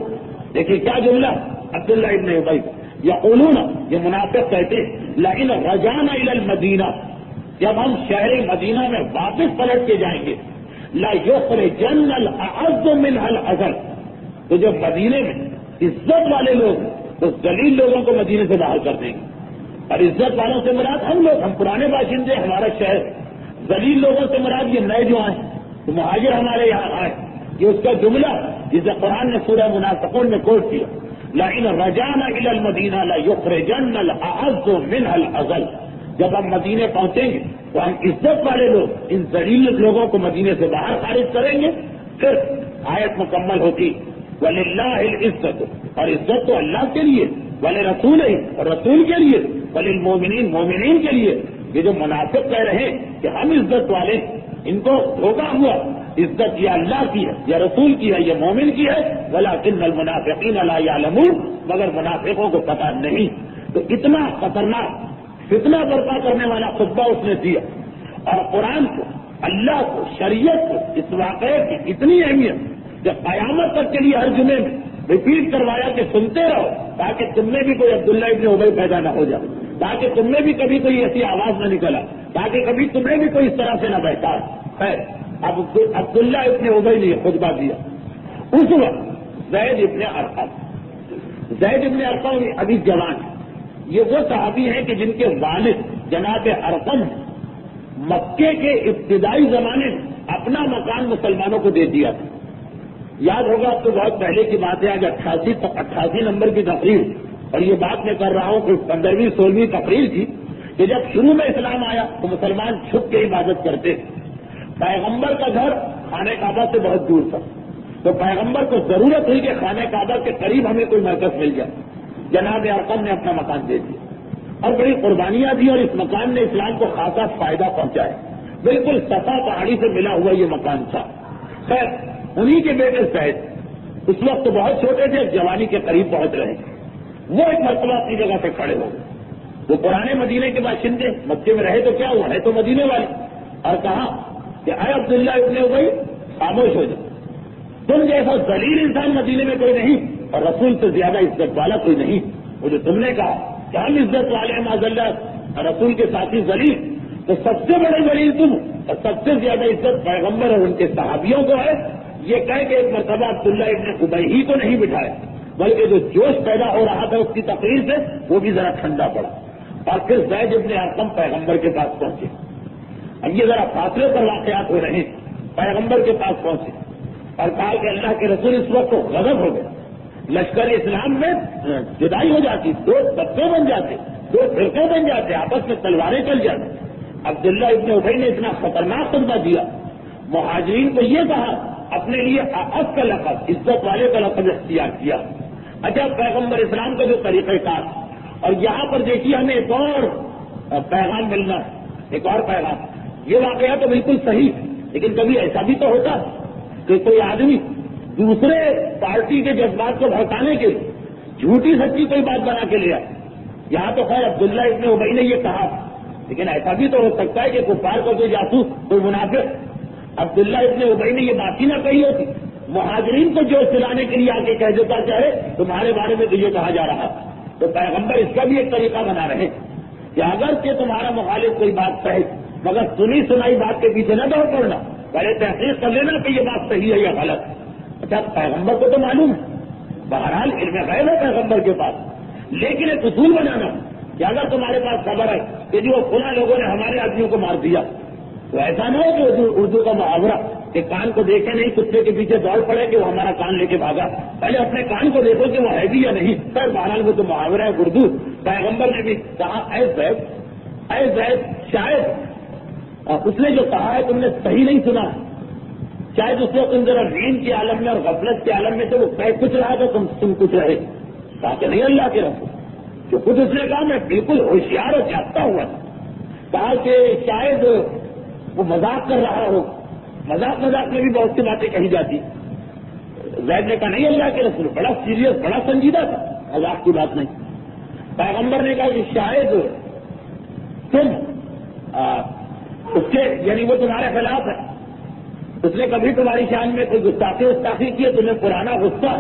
دیکھیے کیا جملہ، عبداللہ ابن ابی، یقولون، یہ منافق کہتے لئن رجعنا الى المدینہ، جب ہم شہر مدینہ میں واپس پلٹ کے جائیں گے، لیخرجن الاعز منها الاذل، تو جو مدینے میں عزت والے لوگ تو ذلیل لوگوں کو مدینے سے باہر کر دیں گے، اور عزت والوں سے مراد ہم لوگ، ہم پرانے باشندے، ہمارا شہر، ذلیل لوگوں سے مراد یہ نئے جو آئے تو مہاجر ہمارے یہاں آئے۔ یہ اس کا جملہ جسے قرآن نے سورہ منافقون میں کوٹ کیا، لئن رجعنا الى المدینہ لیخرجن الاعز منها الاذل، جب ہم مدینے پہنچیں گے تو ہم عزت والے لوگ ان ذلیل لوگوں کو مدینے سے باہر خارج کریں گے۔ پھر آیت مکمل ہوتی وَلِلَّهِ الْعِزَّةُ، اور عزت تو اللہ کے لیے، وَلِرَسُولِهِ، اور رسول کے لیے، وَلِلْمُؤْمِنِينَ، مومنین کے لیے۔ یہ جو منافق کہہ رہے ہیں کہ ہم عزت والے، ان کو دھوکہ ہوا، عزت یا اللہ کی ہے یا رسول کی ہے یا مومن کی ہے، وَلَكِنَّ الْمُنَافِقِينَ لَا يَعْلَمُونَ، مگر منافقوں کو پتہ نہیں۔ تو اتنا خطرناک فتنہ برپا کرنے والا خطبہ اس نے دیا، اور قرآن کو، اللہ کو، شریعت کو، اس واقعے کی اتنی اہمیت کہ قیامت تک کے لیے ہر جمعے میں ریپیٹ کروایا کہ سنتے رہو تاکہ تم میں بھی کوئی عبداللہ ابن ابی پیدا نہ ہو جائے، تاکہ تم میں بھی کبھی کوئی ایسی آواز نہ نکلا، تاکہ کبھی تمہیں بھی کوئی اس طرح سے نہ بہتا ہے۔ اب عبداللہ ابن ابی نے یہ خطبہ دیا۔ اس وقت زید ابن ارقم ابھی جوان ہے، یہ وہ صحابی ہیں کہ جن کے والد جناب ارقم مکے کے ابتدائی زمانے میں اپنا مکان مسلمانوں کو دے دیا تھا۔ یاد ہوگا آپ کو بہت پہلے کی بات ہے، آج 88 نمبر کی تقریر، اور یہ بات میں کر رہا ہوں کہ 15ویں 16ویں تقریر تھی کہ جب شروع میں اسلام آیا تو مسلمان چھپ کے عبادت کرتے، پیغمبر کا گھر خانہ کعبہ سے بہت دور تھا، تو پیغمبر کو ضرورت ہوئی کہ خانہ کعبہ کے قریب ہمیں کوئی مرکز مل جائے، جناب ارقم نے اپنا مکان دے دیا اور بڑی قربانیاں دی، اور اس مکان نے اسلام کو خاصا فائدہ پہنچایا۔ بالکل صفا پہاڑی سے ملا ہوا یہ مکان تھا۔ خیر انہی کے بیٹے زید اس وقت تو بہت چھوٹے تھے، جوانی کے قریب پہنچ رہے وہ ایک مرتبہ اپنی جگہ سے کھڑے ہو گئے۔ وہ پرانے مدینے کے باشندے، مکے میں رہے تو کیا ہوا، ہے تو مدینے والے، اور کہا کہ اے عبداللہ ابن ابی خاموش ہو جاؤ، تم جیسا ذلیل انسان مدینے میں کوئی نہیں، اور رسول سے زیادہ عزت والا کوئی نہیں۔ وہ جو تم نے کہا کہ ہم عزت والے ہیں معاذ اللہ، اور رسول کے ساتھی ذلیل، تو سب سے بڑے ذلیل تم، اور سب سے زیادہ عزت پیغمبر اور ان کے صحابیوں کو ہے۔ یہ کہہ کہ ایک مرتبہ عبداللہ ابن ابی ہی کو نہیں بٹھایا، بلکہ جو جوش پیدا ہو رہا تھا اس کی تقریر سے وہ بھی ذرا ٹھنڈا پڑا، اور پھر زید ابن ارقم پیغمبر کے پاس پہنچے۔ اب یہ ذرا فاصلے پر واقعات ہو رہے ہیں، پیغمبر کے پاس پہنچے اور کہا کہ اللہ کے رسول اس وقت تو غضب ہو گئے، لشکر اسلام میں جدائی ہو جاتی، دو طبقے بن جاتے، دو فرقے بن جاتے، آپس میں تلواریں چل جاتی۔ عبداللہ ابن ابی نے اتنا خطرناک خطبہ دیا، مہاجرین کو یہ کہا اپنے لیے آقب کا لقب، عزت والے کا لقب اختیار کیا۔ اچھا پیغمبر اسلام کا جو طریقہ کار، اور یہاں پر دیکھیے ہمیں ایک اور پیغام ملنا ہے، ایک اور پیغام۔ یہ واقعہ تو بالکل صحیح، لیکن کبھی ایسا بھی تو ہوتا کہ کوئی آدمی دوسرے پارٹی کے جذبات کو بھڑکانے کے لیے جھوٹی سچی کوئی بات بنا کے لے آئے۔ یہاں تو خیر عبداللہ ابن ابی نے یہ کہا، لیکن ایسا بھی تو ہو سکتا ہے کہ کفار کا کوئی جاسوس، کوئی منافق عبداللہ ابن ابی نے یہ بات ہی نہ کہی ہوتی، مہاجرین کو جو سلانے کے لیے آگے کہہ دیتا چاہے تمہارے بارے میں تو یہ کہا جا رہا، تو پیغمبر اس کا بھی ایک طریقہ بنا رہے کہ اگر کہ تمہارا مخالف کوئی بات کہے مگر سنی سنائی بات کے پیچھے نہ دوڑ پڑنا، پہلے تحقیق کر لینا کہ یہ بات صحیح ہے یا غلط۔ اچھا پیغمبر کو تو معلوم ہے، بہرحال علم غیب ہے پیغمبر کے پاس، لیکن ایک اصول بنانا کہ اگر تمہارے پاس خبر ہے کہ جو فلاں لوگوں نے ہمارے آدمیوں کو مار دیا، تو ایسا نہ ہو کہ اردو کا محاورہ کہ کان کو دیکھے نہیں کتے کے پیچھے دوڑ پڑے کہ وہ ہمارا کان لے کے بھاگا، پہلے اپنے کان کو دیکھو کہ وہ ہے بھی یا نہیں۔ سر بہرحال وہ تو محاورہ ہے اردو۔ پیغمبر نے بھی کہا اے زید شاید اس نے جو کہا ہے تم نے صحیح نہیں سنا، شاید اس وقت تم ذرا نیند کے عالم میں اور غفلت کے عالم میں سے وہ کہہ کچھ رہا تھا تم کچھ رہے، کہا کہ نہیں اللہ کے رسول، جو خود اس نے کہا میں بالکل ہوشیار اور جاگتا ہوا تھا، کہا کہ شاید وہ مذاق کر رہا ہو، مذاق میں بھی بہت سی باتیں کہی جاتی۔ زید نے کہا نہیں اللہ کے رسول، بڑا سیریس بڑا سنجیدہ تھا، مذاق کی بات نہیں۔ پیغمبر نے کہا کہ شاید تم اس کے یعنی وہ تمہارے خلاف ہے، اس نے کبھی تمہاری شان میں کوئی گستاخی کی ہے، تمہیں پرانا غصہ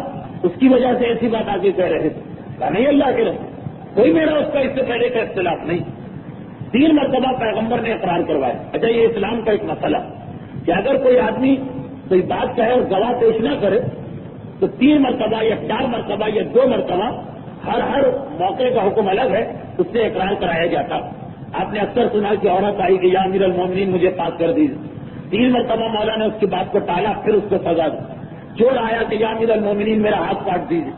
اس کی وجہ سے ایسی بات آگے کہہ رہے تھے، کہا نہیں اللہ کے رسول، کوئی میرا اس کا اس سے پہلے کا اختلاف نہیں۔ 3 مرتبہ پیغمبر نے اقرار کروایا۔ اچھا یہ اسلام کا ایک مسئلہ کہ اگر کوئی آدمی کوئی بات کہے اور گواہ پیش نہ کرے تو 3 مرتبہ یا 4 مرتبہ یا 2 مرتبہ ہر موقع کا حکم الگ ہے، اس سے اقرار کرایا جاتا۔ آپ نے اکثر سنا کہ عورت آئی کہ یا امیر المومنین مجھے پاک کر دیجیے، 3 مرتبہ مولا نے اس کی بات کو ٹالا، پھر اس کو سزا دی۔ چور آیا کہ یا امیر المومنین میرا ہاتھ کاٹ دیجیے،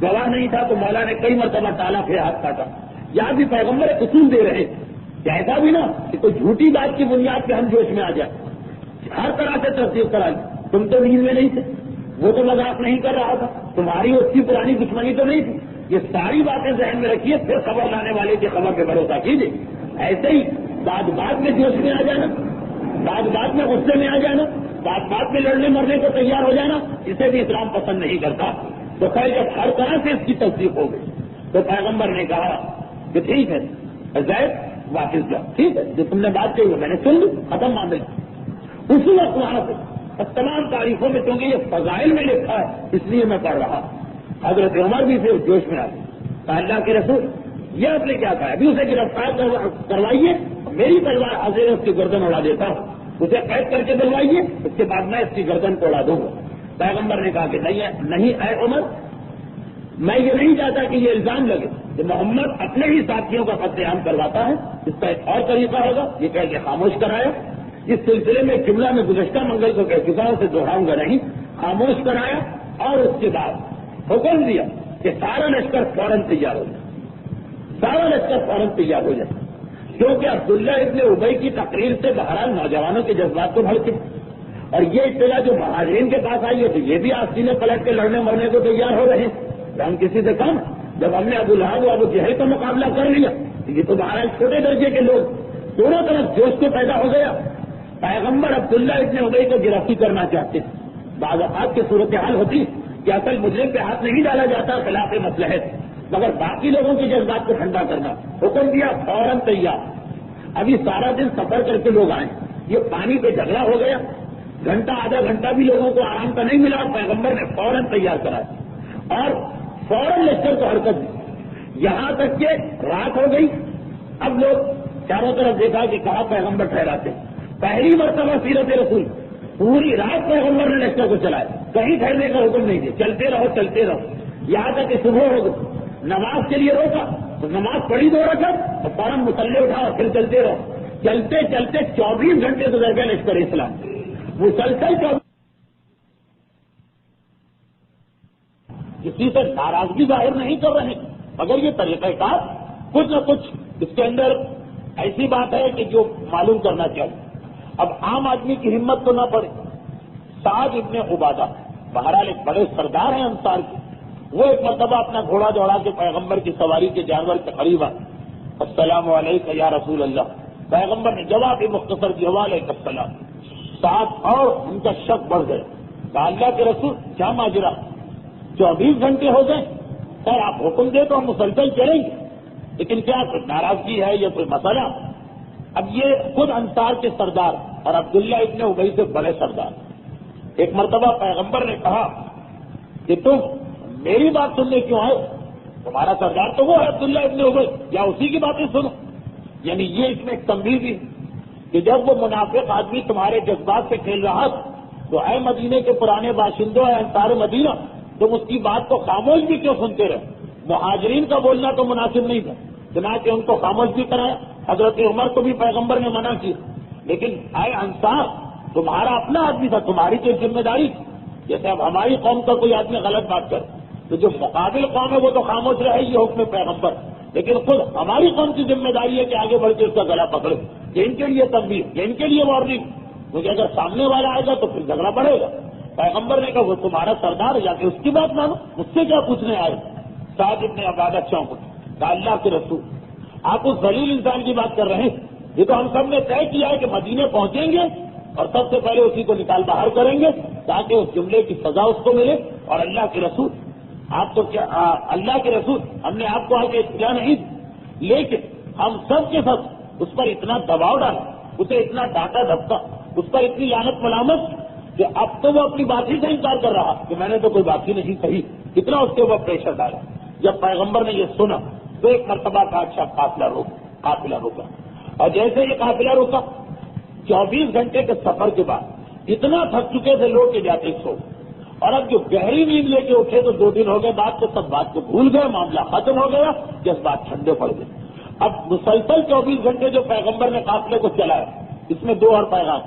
گواہ نہیں تھا تو مولا نے کئی مرتبہ ٹالا پھر ہاتھ کاٹا۔ یہاں بھی پیغمبر ایک اصول دے رہے کہ ایسا بھی نا کہ کوئی جھوٹی بات کی بنیاد پہ ہم جوش میں آ جائیں، ہر طرح سے تصدیق کرا لی، تم تو نیند میں نہیں تھے، وہ تو مذاق نہیں کر رہا تھا، تمہاری اس کی پرانی دشمنی تو نہیں تھی، یہ ساری باتیں ذہن میں رکھیے، پھر خبر لانے والے کی خبر پہ بھروسہ کیجیے۔ ایسے ہی بعد میں جوش میں آ جانا، بعد میں غصے میں آ جانا، بعد میں لڑنے مرنے کو تیار ہو جانا، اسے بھی اسلام پسند نہیں کرتا۔ تو خیر جب ہر طرح سے اس کی تصدیق ہو گئی تو پیغمبر نے کہا کہ ٹھیک ہے زید واپس جاؤ، ٹھیک ہے جو تم نے بات کہی وہ میں نے سن لی، ختم معاملے۔ اسی وقت وہاں سے تمام تاریخوں میں، کیونکہ یہ فضائل میں لکھا ہے اس لیے میں پڑھ رہا، حضرت عمر بھی پھر جوش میں آ گئے. اللہ کے رسول یہ آپ نے کیا کہا؟ ابھی اسے گرفتار کروائیے, میری تلوار حاضر ہے, اس کی گردن اڑا دیتا ہوں. اسے قید کر کے دلوائیے, اس کے بعد میں اس کی گردن کو اڑا دوں گا. پیغمبر نے کہا کہ نہیں اے عمر, میں یہ نہیں چاہتا کہ یہ الزام لگے کہ محمد اپنے ہی ساتھیوں کا قتل عام کرواتا ہے. اس کا ایک اور طریقہ ہوگا. یہ کہہ کے خاموش کرایا. اس سلسلے میں جملہ میں گزشتہ منگل کو کہہ چکا ہوں, اسے دوہراؤں گا نہیں. خاموش کرایا اور اس کے بعد حکم دیا کہ سارا لشکر فوراً تیار ہو جائے. سارا لشکر فوراً تیار ہو جائے, کیونکہ عبداللہ ابن ابی کی تقریر سے بہرحال نوجوانوں کے جذبات کو بھڑکے, اور یہ اطلاع جو مہاجرین کے پاس آئی ہے تو یہ بھی آستینے پلٹ کے لڑنے مرنے کو تیار ہو رہے ہیں. ہم کسی سے کم, جب ہم نے ابو لہب و ابو جہل کا مقابلہ کر لیا, یہ تو بہرحال چھوٹے درجے کے لوگ, دونوں طرف جوش کو پیدا ہو گیا. پیغمبر عبداللہ ابن ابی کو گرفتار کرنا چاہتے ہیں. بعض اوقات کی صورتحال ہوتی کہ اصل مجرم پہ ہاتھ نہیں ڈالا جاتا خلاف مصلحت, مگر باقی لوگوں کے جذبات کو ٹھنڈا کرنا. حکم دیا فوراً تیار. ابھی سارا دن سفر کر کے لوگ آئے, یہ پانی پہ جھگڑا ہو گیا, گھنٹہ آدھا گھنٹہ بھی لوگوں کو آرام کا نہیں ملا. پیغمبر نے فوراً تیار کرایا اور فوراً لشکر کو حرکت دی. یہاں تک کہ رات ہو گئی. اب لوگ چاروں طرف دیکھا کہ کہاں پیغمبر ٹھہراتے. پہلی مرتبہ سیرت رسول پوری رات پیغمبر نے لشکر کو چلایا, کہیں ٹھہرنے کا حکم نہیں دیا. چلتے رہو, یہاں تک کہ صبح ہو گئی. نماز کے لیے روکا تو نماز پڑھی 2 رکعت اور فوراً مسلح اٹھا اور پھر چلتے رہو. چلتے چلتے 24 گھنٹے گزر گئے لشکر اسلام. مسلسل کسی سے ناراضگی ظاہر نہیں کر رہے, مگر یہ طریقہ کار کچھ نہ کچھ اس کے اندر ایسی بات ہے کہ جو معلوم کرنا چاہیے. اب عام آدمی کی ہمت تو نہ پڑے. سعد ابن عبادہ بہرحال ایک بڑے سردار ہیں انصار کے, وہ ایک مرتبہ اپنا گھوڑا دوڑا کے پیغمبر کی سواری کے جانور کے قریب آئے. السلام علیکم یا رسول اللہ. پیغمبر نے جواب ہی مختصر دیا, وعلیکم السلام. سعد اور ان کا شک بڑھ گئے. کہا اللہ کے رسول کیا ماجرا, 24 گھنٹے ہو گئے, سر آپ حکم دے تو ہم مسلسل چلیں گے, لیکن کیا کوئی ناراضگی ہے یا کوئی مسئلہ؟ اب یہ خود انصار کے سردار اور عبداللہ ابن ابی سے بڑے سردار. ایک مرتبہ پیغمبر نے کہا کہ تم میری بات سننے کیوں آئے؟ تمہارا سردار تو وہ ہے عبداللہ ابن ابی, یا اسی کی باتیں سنو. یعنی یہ اس میں ایک تنبیہ بھی کہ جب وہ منافق آدمی تمہارے جذبات سے کھیل رہا تھا تو اے مدینے کے پرانے باشندوں, اے انصار مدینہ, تم اس کی بات کو خاموش بھی کیوں سنتے رہے؟ مہاجرین کا بولنا تو مناسب نہیں تھا, چنانچہ ان کو خاموش بھی کرایا. حضرت عمر کو بھی پیغمبر نے منع کیا, لیکن اے انصار تمہارا اپنا آدمی تھا, تمہاری تو ذمہ داری تھی. جیسے اب ہماری قوم کا کوئی آدمی غلط بات کرے تو جو مقابل قوم ہے وہ تو خاموش رہے, یہ حکم پیغمبر, لیکن خود ہماری قوم کی ذمہ داری ہے کہ آگے بڑھ کے اس کا گلا پکڑے. یہ ان کے لیے تنبیہ, یہ ان کے لیے وارننگ, کیونکہ اگر سامنے والا آئے گا تو پھر جھگڑا بڑھے گا. پیغمبر نے کہا وہ تمہارا سردار ہے, جا کے اس کی بات مانو, مجھ سے کیا پوچھنے آئے؟ سعد ابن عبادہ چونک اٹھے. کہا اللہ کے رسول آپ اس ذلیل انسان کی بات کر رہے ہیں, یہ تو ہم سب نے طے کیا ہے کہ مدینے پہنچیں گے اور سب سے پہلے اسی کو نکال باہر کریں گے تاکہ اس جملے کی سزا اس کو ملے. اور اللہ کے رسول آپ تو کیا, اللہ کے رسول ہم نے آپ کو آ کے اطلاع نہیں دی, لیکن ہم سب کے ساتھ اس پر اتنا دباؤ ڈالا, اسے اتنا ڈانٹا دھپکا, اس پر اتنی لعنت ملامت کہ اب تو وہ اپنی بات ہی سے انکار کر رہا کہ میں نے تو کوئی بات ہی نہیں کہی. اتنا اس کے اوپر پریشر ڈالا. جب پیغمبر نے یہ سنا تو ایک مرتبہ کا اچھا قافلہ روکا, اور جیسے یہ قافلہ روکا 24 گھنٹے کے سفر کے بعد اتنا تھک چکے تھے لوگ کہ جاتے سو, اور اب جو گہری نیند لے کے اٹھے تو 2 دن ہو گئے, بات کو سب بات کو بھول گئے, معاملہ ختم ہو گیا, جذبات ٹھنڈے پڑ گئے. اب مسلسل 24 گھنٹے جو پیغمبر نے قافلے کو چلایا, اس میں 2 اور پیغام.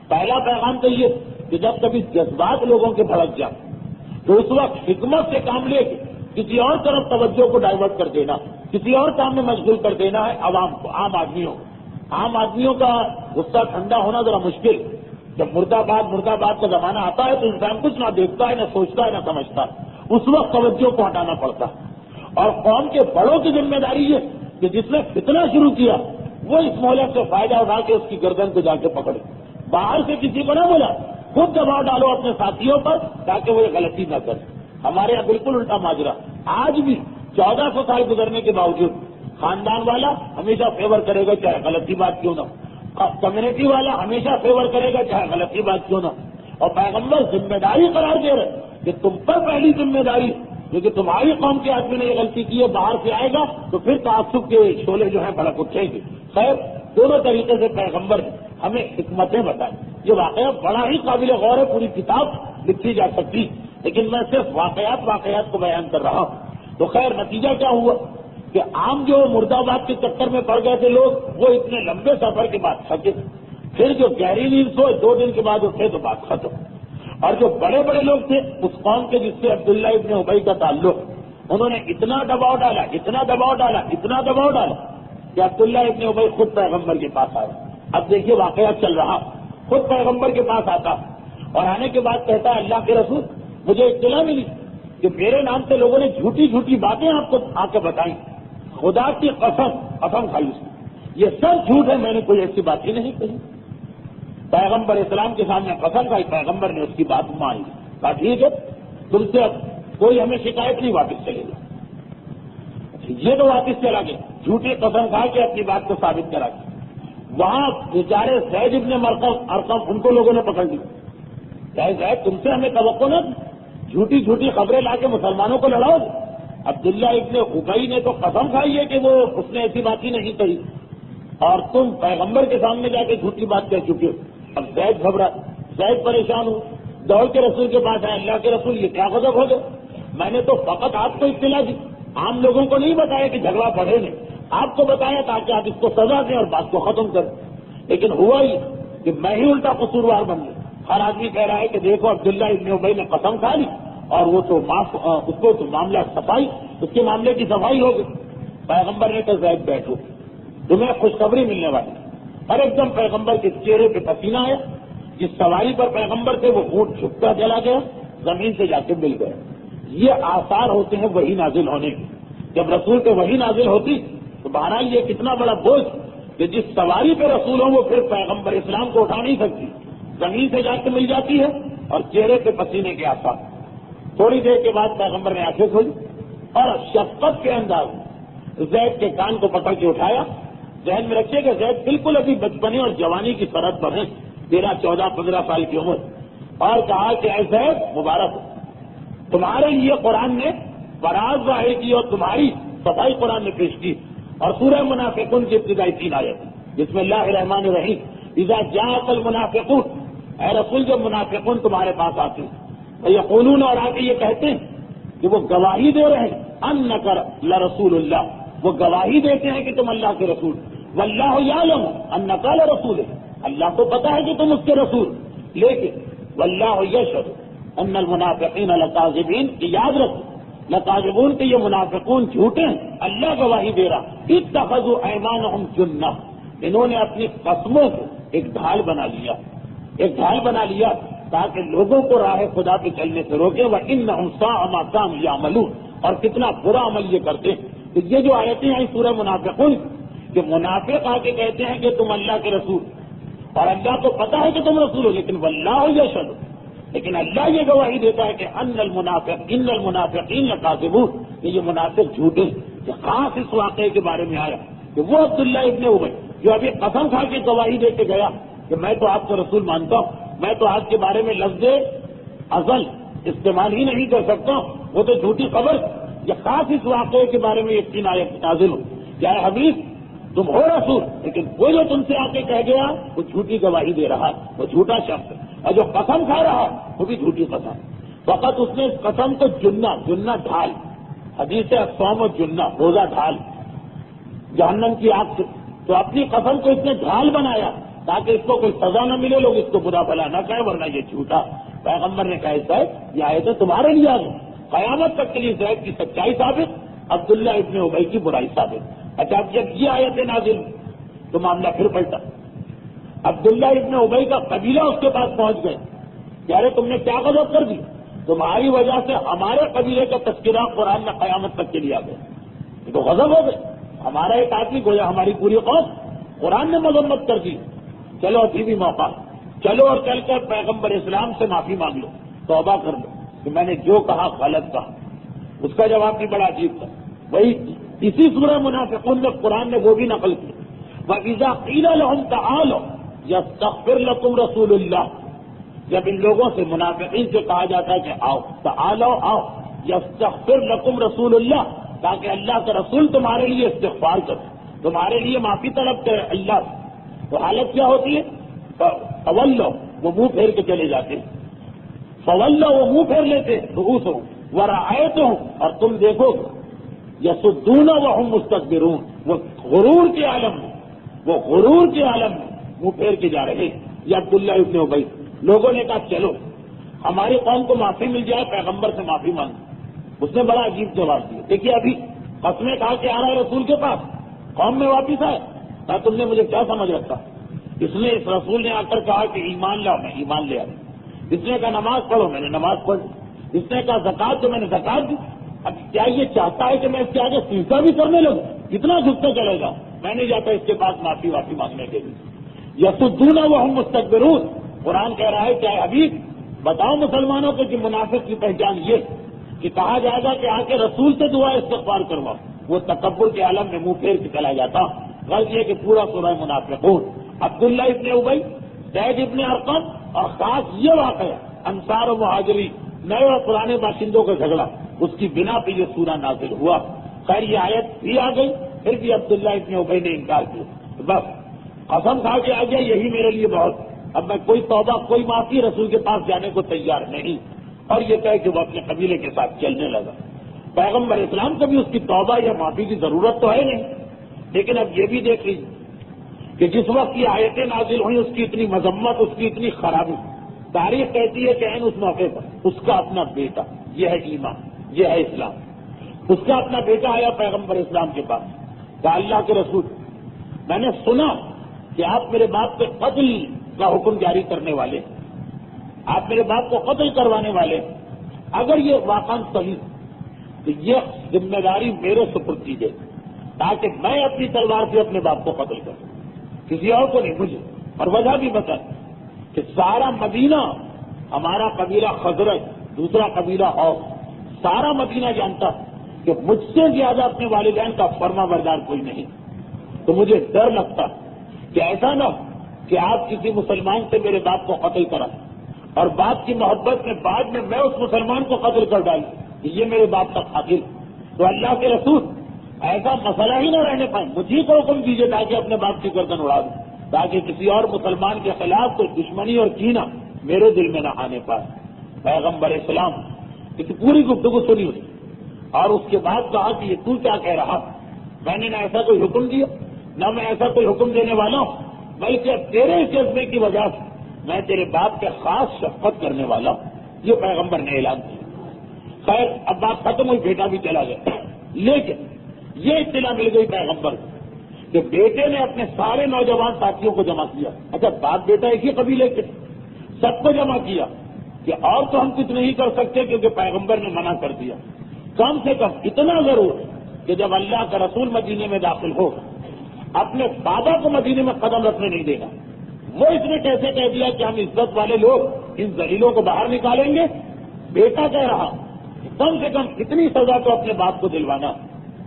پہلا پیغام تو یہ کہ جب کبھی جذبات لوگوں کے بھڑک جائیں تو اس وقت حکمت سے کام لے کے کسی اور طرف توجہ کو ڈائیورٹ کر دینا, کسی اور کام میں مشغول کر دینا ہے عوام کو, عام آدمیوں کا غصہ ٹھنڈا ہونا ذرا مشکل. جب مرد آباد کا زمانہ آتا ہے تو انسان کچھ نہ دیکھتا ہے, نہ سوچتا ہے, نہ سمجھتا ہے, اس وقت توجہ کو ہٹانا پڑتا ہے. اور قوم کے بڑوں کی ذمہ داری یہ کہ جس نے فتنہ شروع کیا وہ اس مہلت سے فائدہ اٹھا کے اس کی گردن کو جا کے پکڑے. باہر سے کسی کو نہ بولا, خود دباؤ ڈالو اپنے ساتھیوں پر تاکہ وہ یہ غلطی نہ کرے. ہمارے یہاں بالکل الٹا ماجرا. آج بھی 1400 سال گزرنے کے باوجود خاندان والا ہمیشہ فیور کرے گا چاہے غلطی بات کیوں نہ, کمیونٹی والا ہمیشہ فیور کرے گا چاہے غلطی بات کیوں نہ. اور پیغمبر ذمہ داری قرار دے رہے کہ تم پر پہلی ذمہ داری کیونکہ تمہاری قوم کے آدمی نے یہ غلطی کی ہے، باہر سے آئے گا تو پھر تعصب کے شعلے جو ہیں بھڑک اٹھیں گے۔ خیر دونوں طریقے سے پیغمبر ہمیں حکمتیں بتائیں۔ یہ واقعہ بڑا ہی قابل غور ہے، پوری کتاب لکھی جا سکتی، لیکن میں صرف واقعات کو بیان کر رہا ہوں۔ تو خیر نتیجہ کیا ہوا کہ عام جو مرد آباد کے چکر میں پڑ گئے تھے لوگ، وہ اتنے لمبے سفر کے بعد تھکے، پھر جو گہری نیند سوئے 2 دن کے بعد اٹھے تو بات ختم۔ اور جو بڑے بڑے لوگ تھے اس قوم کے جس سے عبداللہ ابن ابی کا تعلق، انہوں نے اتنا دباؤ ڈالا کہ عبداللہ ابن ابی خود پیغمبر کے پاس آئے۔ اب دیکھیے واقعہ چل رہا، خود پیغمبر کے پاس آتا اور آنے کے بعد کہتا ہے اللہ کے رسول مجھے اطلاع ملی کہ میرے نام سے لوگوں نے جھوٹی باتیں آپ کو آ کے بتائیں، خدا کی قسم کھائی اس نے، یہ سب جھوٹ ہے، میں نے کوئی ایسی بات ہی نہیں کہی۔ پیغمبر اسلام کے سامنے قسم کھائی، پیغمبر نے اس کی بات مانی، کہا ٹھیک ہے تم سے اب کوئی ہمیں شکایت نہیں، واپس چلے گا۔ یہ تو واپس چلا گیا، جھوٹی قسم کھا کے اپنی بات کو ثابت کرا کے۔ وہاں بیچارے زید ابن ارقم ان کو لوگوں نے پکڑ لیا، زید تم سے ہمیں توقع نہ، جھوٹی خبریں لا کے مسلمانوں کو لڑاؤ۔ عبداللہ ابن ابی نے تو قسم کھائی ہے کہ وہ اس نے ایسی بات ہی نہیں کہی، اور تم پیغمبر کے سامنے جا کے جھوٹی بات کہہ چکے ہو۔ اب زید گھبرا، زید پریشان ہو، دوڑ کے رسول کے پاس آئے، اللہ کے رسول یہ کیا غضب ہو گئے، میں نے تو فقط آپ کو اطلاع دی، عام لوگوں کو نہیں بتایا کہ جھگڑا پڑھے نہیں، آپ کو بتایا تاکہ آپ اس کو سزا دیں اور بات کو ختم کریں، لیکن ہوا ہی کہ میں ہی الٹا قصوروار بن گیا۔ ہر آدمی کہہ رہا ہے کہ دیکھو عبداللہ ابن ابی نے قسم کھا لی اور وہ تو اس کو تو معاملہ صفائی، اس کے معاملے کی صفائی ہو گئی۔ پیغمبر نے کہا زید بیٹھو، تمہیں خوشخبری ملنے والی۔ ہر ایک دم پیغمبر کے چہرے پہ پسینہ آیا، جس سواری پر پیغمبر تھے وہ اونٹ جھکتا چلا گیا، زمین سے جا کے مل گیا۔ یہ آثار ہوتے ہیں وحی نازل ہونے کے، جب رسول پہ وحی نازل ہوتی تو بہرحال یہ کتنا بڑا بوجھ کہ جس سواری پہ رسول ہوں وہ پھر پیغمبر اسلام کو اٹھا نہیں سکتی، زمین سے جا کے مل جاتی ہے اور چہرے پہ پسینے کے آثار۔ تھوڑی دیر کے بعد پیغمبر نے آنکھیں کھولی اور شفقت کے انداز زید کے کان کو پکڑ کے اٹھایا۔ ذہن میں رکھیے کہ زید بالکل ابھی بچپنے اور جوانی کی سرحد پر ہیں، 13, 14, 15 سال کی عمر، اور کہا کہ اے زید مبارک ہو، تمہارے لیے قرآن نے براز ظاہر کی اور تمہاری صفائی قرآن نے پیش کی، اور سورہ منافقون کی ابتدائی 3 آیت بسم اللہ الرحمن الرحیم اذا جاء المنافقون، اے رسول جب منافقون تمہارے پاس آتے ہیں، یقولون اور آگے یہ کہتے ہیں کہ وہ گواہی دے رہے ہیں انک لرسول اللہ، وہ گواہی دیتے ہیں کہ تم اللہ کے رسول، واللہ یعلم انک لرسول، اللہ کو پتا ہے کہ تم اس کے رسول، لیکن واللہ یشہد ان المنافقین لکاذبین، یاد رکھو لکاذبون کہ یہ منافقون جھوٹے ہیں، اللہ گواہی دے رہا۔ اتخذوا ایمانہم جنہ، انہوں نے اپنی قسموں کو ایک ڈھال بنا لیا تاکہ لوگوں کو راہ خدا پہ چلنے سے روکے، وَإِنَّهُمْ سَاءَ مَا كَانُوا يَعْمَلُونَ، اور کتنا برا عمل یہ کرتے ہیں۔ تو یہ جو آیتیں ہیں سورہ منافقون کہ منافق آ کے کہتے ہیں کہ تم اللہ کے رسول، اور اللہ کو پتا ہے کہ تم رسول ہو، لیکن واللہ یشہد، لیکن اللہ یہ گواہی دیتا ہے کہ ان المنافقین لکاذبون، کہ یہ منافق جھوٹے ہیں۔ کہ خاص اس واقعے کے بارے میں آیا کہ وہ عبداللہ ابن ابی جو ابھی قسم کھا کے گواہی دے کے گیا کہ میں تو آپ کو رسول مانتا ہوں، میں تو آپ کے بارے میں لفظ ازل استعمال ہی نہیں کر سکتا ہوں، وہ تو جھوٹی خبر۔ یہ خاص اس واقعے کے بارے میں 3 آیت نازل ہو، کیا ہے حبیب تم ہو رسول، لیکن وہ جو تم سے آ کے کہہ گیا وہ جھوٹی گواہی دے رہا، وہ جھوٹا شخص ہے، اور جو قسم کھا رہا وہ بھی جھوٹی قسم۔ فقط اس نے اس قسم کو جنہ ڈھال، حدیث الصوم جنہ، روزہ ڈھال جہنم کی آگ سے، تو اپنی قسم کو اس نے ڈھال بنایا تاکہ اس کو کوئی سزا نہ ملے، لوگ اس کو برا بھلا نہ کہیں، ورنہ یہ جھوٹا۔ پیغمبر نے کہا زید یہ آیتیں تمہارے لیے آ گئی، قیامت تک کے لیے زید کی سچائی ثابت، عبداللہ ابن ابی کی برائی ثابت۔ اچھا اب جب یہ آیتیں نازل تو معاملہ پھر پلٹا، عبداللہ ابن ابی کا قبیلہ اس کے پاس پہنچ گئے کہ ارے تم نے کیا غضب کر دی، تمہاری وجہ سے ہمارے قبیلے کا تذکرہ قرآن میں قیامت تک کے لیے آ گیا، یہ تو غضب ہو گئے، ہمارا ایک آدمی گویا ہماری پوری قوم، قرآن نے مذمت کر دی، چلو ابھی بھی موقع، چلو اور چل کر پیغمبر اسلام سے معافی مانگ لو، توبہ کر لو کہ میں نے جو کہا غلط کہا۔ اس کا جواب بھی بڑا عجیب تھا، وہی اسی سورہ منافقون میں قرآن نے وہ بھی نقل کی، وَإِذَا قِيلَ لَهُمْ تَعَالَوْا يَسْتَغْفِرْ لَكُمْ رَسُولُ اللَّهِ، جب ان لوگوں سے منافقین سے کہا جاتا ہے کہ آؤ، تعالو آؤ، یستغفر لکم رسول اللہ، تاکہ اللہ کا رسول تمہارے لیے استغفار کرے، تمہارے لیے معافی طلب کرے اللہ سے۔ تو حالت کیا ہوتی ہے؟ فولو، وہ منہ پھیر کے چلے جاتے ہیں، فولو، وہ منہ پھیر لیتے ہیں، رؤوسہم ورأیتہم، اور تم دیکھو یصدون وہم مستکبرون، وہ غرور کے عالم میں، وہ غرور کے عالم میں منہ پھیر کے جا رہے ہیں۔ یہ عبداللہ ابن ابی، لوگوں نے کہا چلو ہماری قوم کو معافی مل جائے، پیغمبر سے معافی مانگو۔ اس نے بڑا عجیب جواب دیا، دیکھیے ابھی قسمیں کھا کے آ رہا ہے رسول کے پاس، قوم میں واپس آئے، کہا تم نے مجھے کیا سمجھ رکھا؟ اس رسول نے آ کر کہا کہ ایمان لاؤ، میں ایمان لے آیا۔ اس نے کہا نماز پڑھو، میں نے نماز پڑھی۔ اس نے کہا زکات دو، میں نے زکات دی۔ اب کیا یہ چاہتا ہے کہ میں اس کے آگے سجدہ بھی کرنے لگوں؟ کتنا جھکتے چلے گا، میں نہیں جاتا اس کے پاس معافی مانگنے کے لیے۔ یصدون وہم مستکبرون، قرآن کہہ رہا ہے کیا حبیب بتاؤ مسلمانوں کو کہ منافق کی پہچان یہ کہ کہا جائے گا کہ آ کے رسول سے دعا استغفار کرواؤ، وہ تکبر کے عالم میں منہ پھیر کے چلا جاتا۔ غلط یہ کہ پورا سورہ منافقون، عبداللہ ابن ابی، زید ابن ارقم، اور خاص یہ واقعہ انصار و مہاجری نئے اور پرانے باشندوں کا جھگڑا، اس کی بنا پہ یہ سورہ نازل ہوا۔ خیر یہ آیت بھی آ گئی، پھر بھی عبداللہ ابن ابی نے انکار کیا، بس قسم کھا کے آ گیا یہی میرے لیے بہت، اب میں کوئی توبہ کوئی معافی رسول کے پاس جانے کو تیار نہیں، اور یہ کہہ کہ وہ اپنے قبیلے کے ساتھ چلنے لگا۔ پیغمبر اسلام کو بھی اس کی توبہ یا معافی کی ضرورت تو ہے نہیں، لیکن اب یہ بھی دیکھ لیجیے کہ جس وقت یہ آیتیں نازل ہوئی اس کی اتنی مذمت، اس کی اتنی خرابی، تاریخ کہتی ہے کہ اس موقع پر اس کا اپنا بیٹا، یہ ہے ایمان، یہ ہے اسلام، اس کا اپنا بیٹا آیا پیغمبر اسلام کے پاس، کہا اللہ کے رسول میں نے سنا کہ آپ میرے باپ پہ قتل کا حکم جاری کرنے والے، آپ میرے باپ کو قتل کروانے والے، اگر یہ واقعا صحیح تو یہ ذمہ داری میرے سپرد کی جائے تاکہ میں اپنی تلوار سے اپنے باپ کو قتل کروں، کسی اور کو نہیں، مجھے۔ اور وجہ بھی بتا کہ سارا مدینہ، ہمارا قبیلہ خزرج، دوسرا قبیلہ اوس، سارا مدینہ جانتا کہ مجھ سے زیادہ اپنے والدین کا فرما بردار کوئی نہیں، تو مجھے ڈر لگتا کہ ایسا نہ ہو کہ آپ کسی مسلمان سے میرے باپ کو قتل کرا اور باپ کی محبت میں بعد میں اس مسلمان کو قتل کر ڈالوں کہ یہ میرے باپ کا قاتل۔ تو اللہ کے رسول ایسا مسئلہ ہی نہ رہنے پائے، مجھے کو حکم دیجیے تاکہ اپنے باپ کی گردن اڑا دوں، تاکہ کسی اور مسلمان کے خلاف کوئی دشمنی اور کینہ میرے دل میں نہ آنے پائے۔ پیغمبر اسلام اس پوری گفتگو سنی ہوئی اور اس کے بعد کہا کہ یہ تو کیا کہہ رہا، میں نے نہ ایسا کوئی حکم دیا، نہ میں ایسا کوئی حکم دینے والا ہوں، بلکہ تیرے جذبے کی وجہ سے میں تیرے باپ کے خاص شفقت کرنے والا ہوں، یہ پیغمبر نے اعلان کیا۔ خیر اب بات ختم ہوئی، بیٹا بھی چلا گیا، لیکن یہ اطلاع مل گئی پیغمبر کو کہ بیٹے نے اپنے سارے نوجوان ساتھیوں کو جمع کیا، اچھا باپ بیٹا ایک ہی قبیلے کے، سب کو جمع کیا کہ اور تو ہم کچھ نہیں کر سکتے کیونکہ پیغمبر نے منع کر دیا، کم سے کم اتنا ضرور کہ جب اللہ کا رسول مدینے میں داخل ہو اپنے بابا کو مدینے میں قدم رکھنے نہیں دے گا۔ وہ اس نے کیسے کہہ دیا کہ ہم عزت والے لوگ ان ذلیلوں کو باہر نکالیں گے؟ بیٹا کہہ رہا کہ کم سے کم اتنی سزا تو اپنے باپ کو دلوانا۔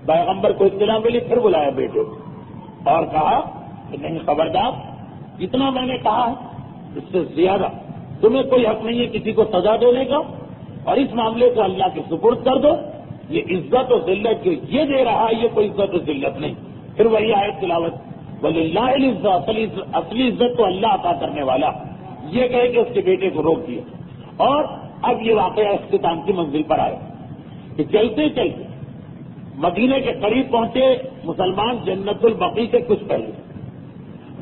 پیغمبر کو اطلاع ملی، پھر بلایا بیٹے اور کہا کہ نہیں خبردار، اتنا میں نے کہا ہے اس سے زیادہ تمہیں کوئی حق نہیں ہے کسی کو سزا دینے کا، اور اس معاملے کو اللہ کے سپرد کر دو، یہ عزت و ذلت جو یہ دے رہا ہے یہ کوئی عزت و ذلت نہیں۔ پھر وہی آیت تلاوت، وَلِلَّهِ الْعِزَّةُ، اصلی عزت تو اللہ عطا کرنے والا، یہ کہے کہ اس کے بیٹے کو روک دیا۔ اور اب یہ واقعہ اختتام کی منزل پر آیا کہ چلتے چلتے مدینے کے قریب پہنچے مسلمان جنت البقیع سے کچھ پہلے،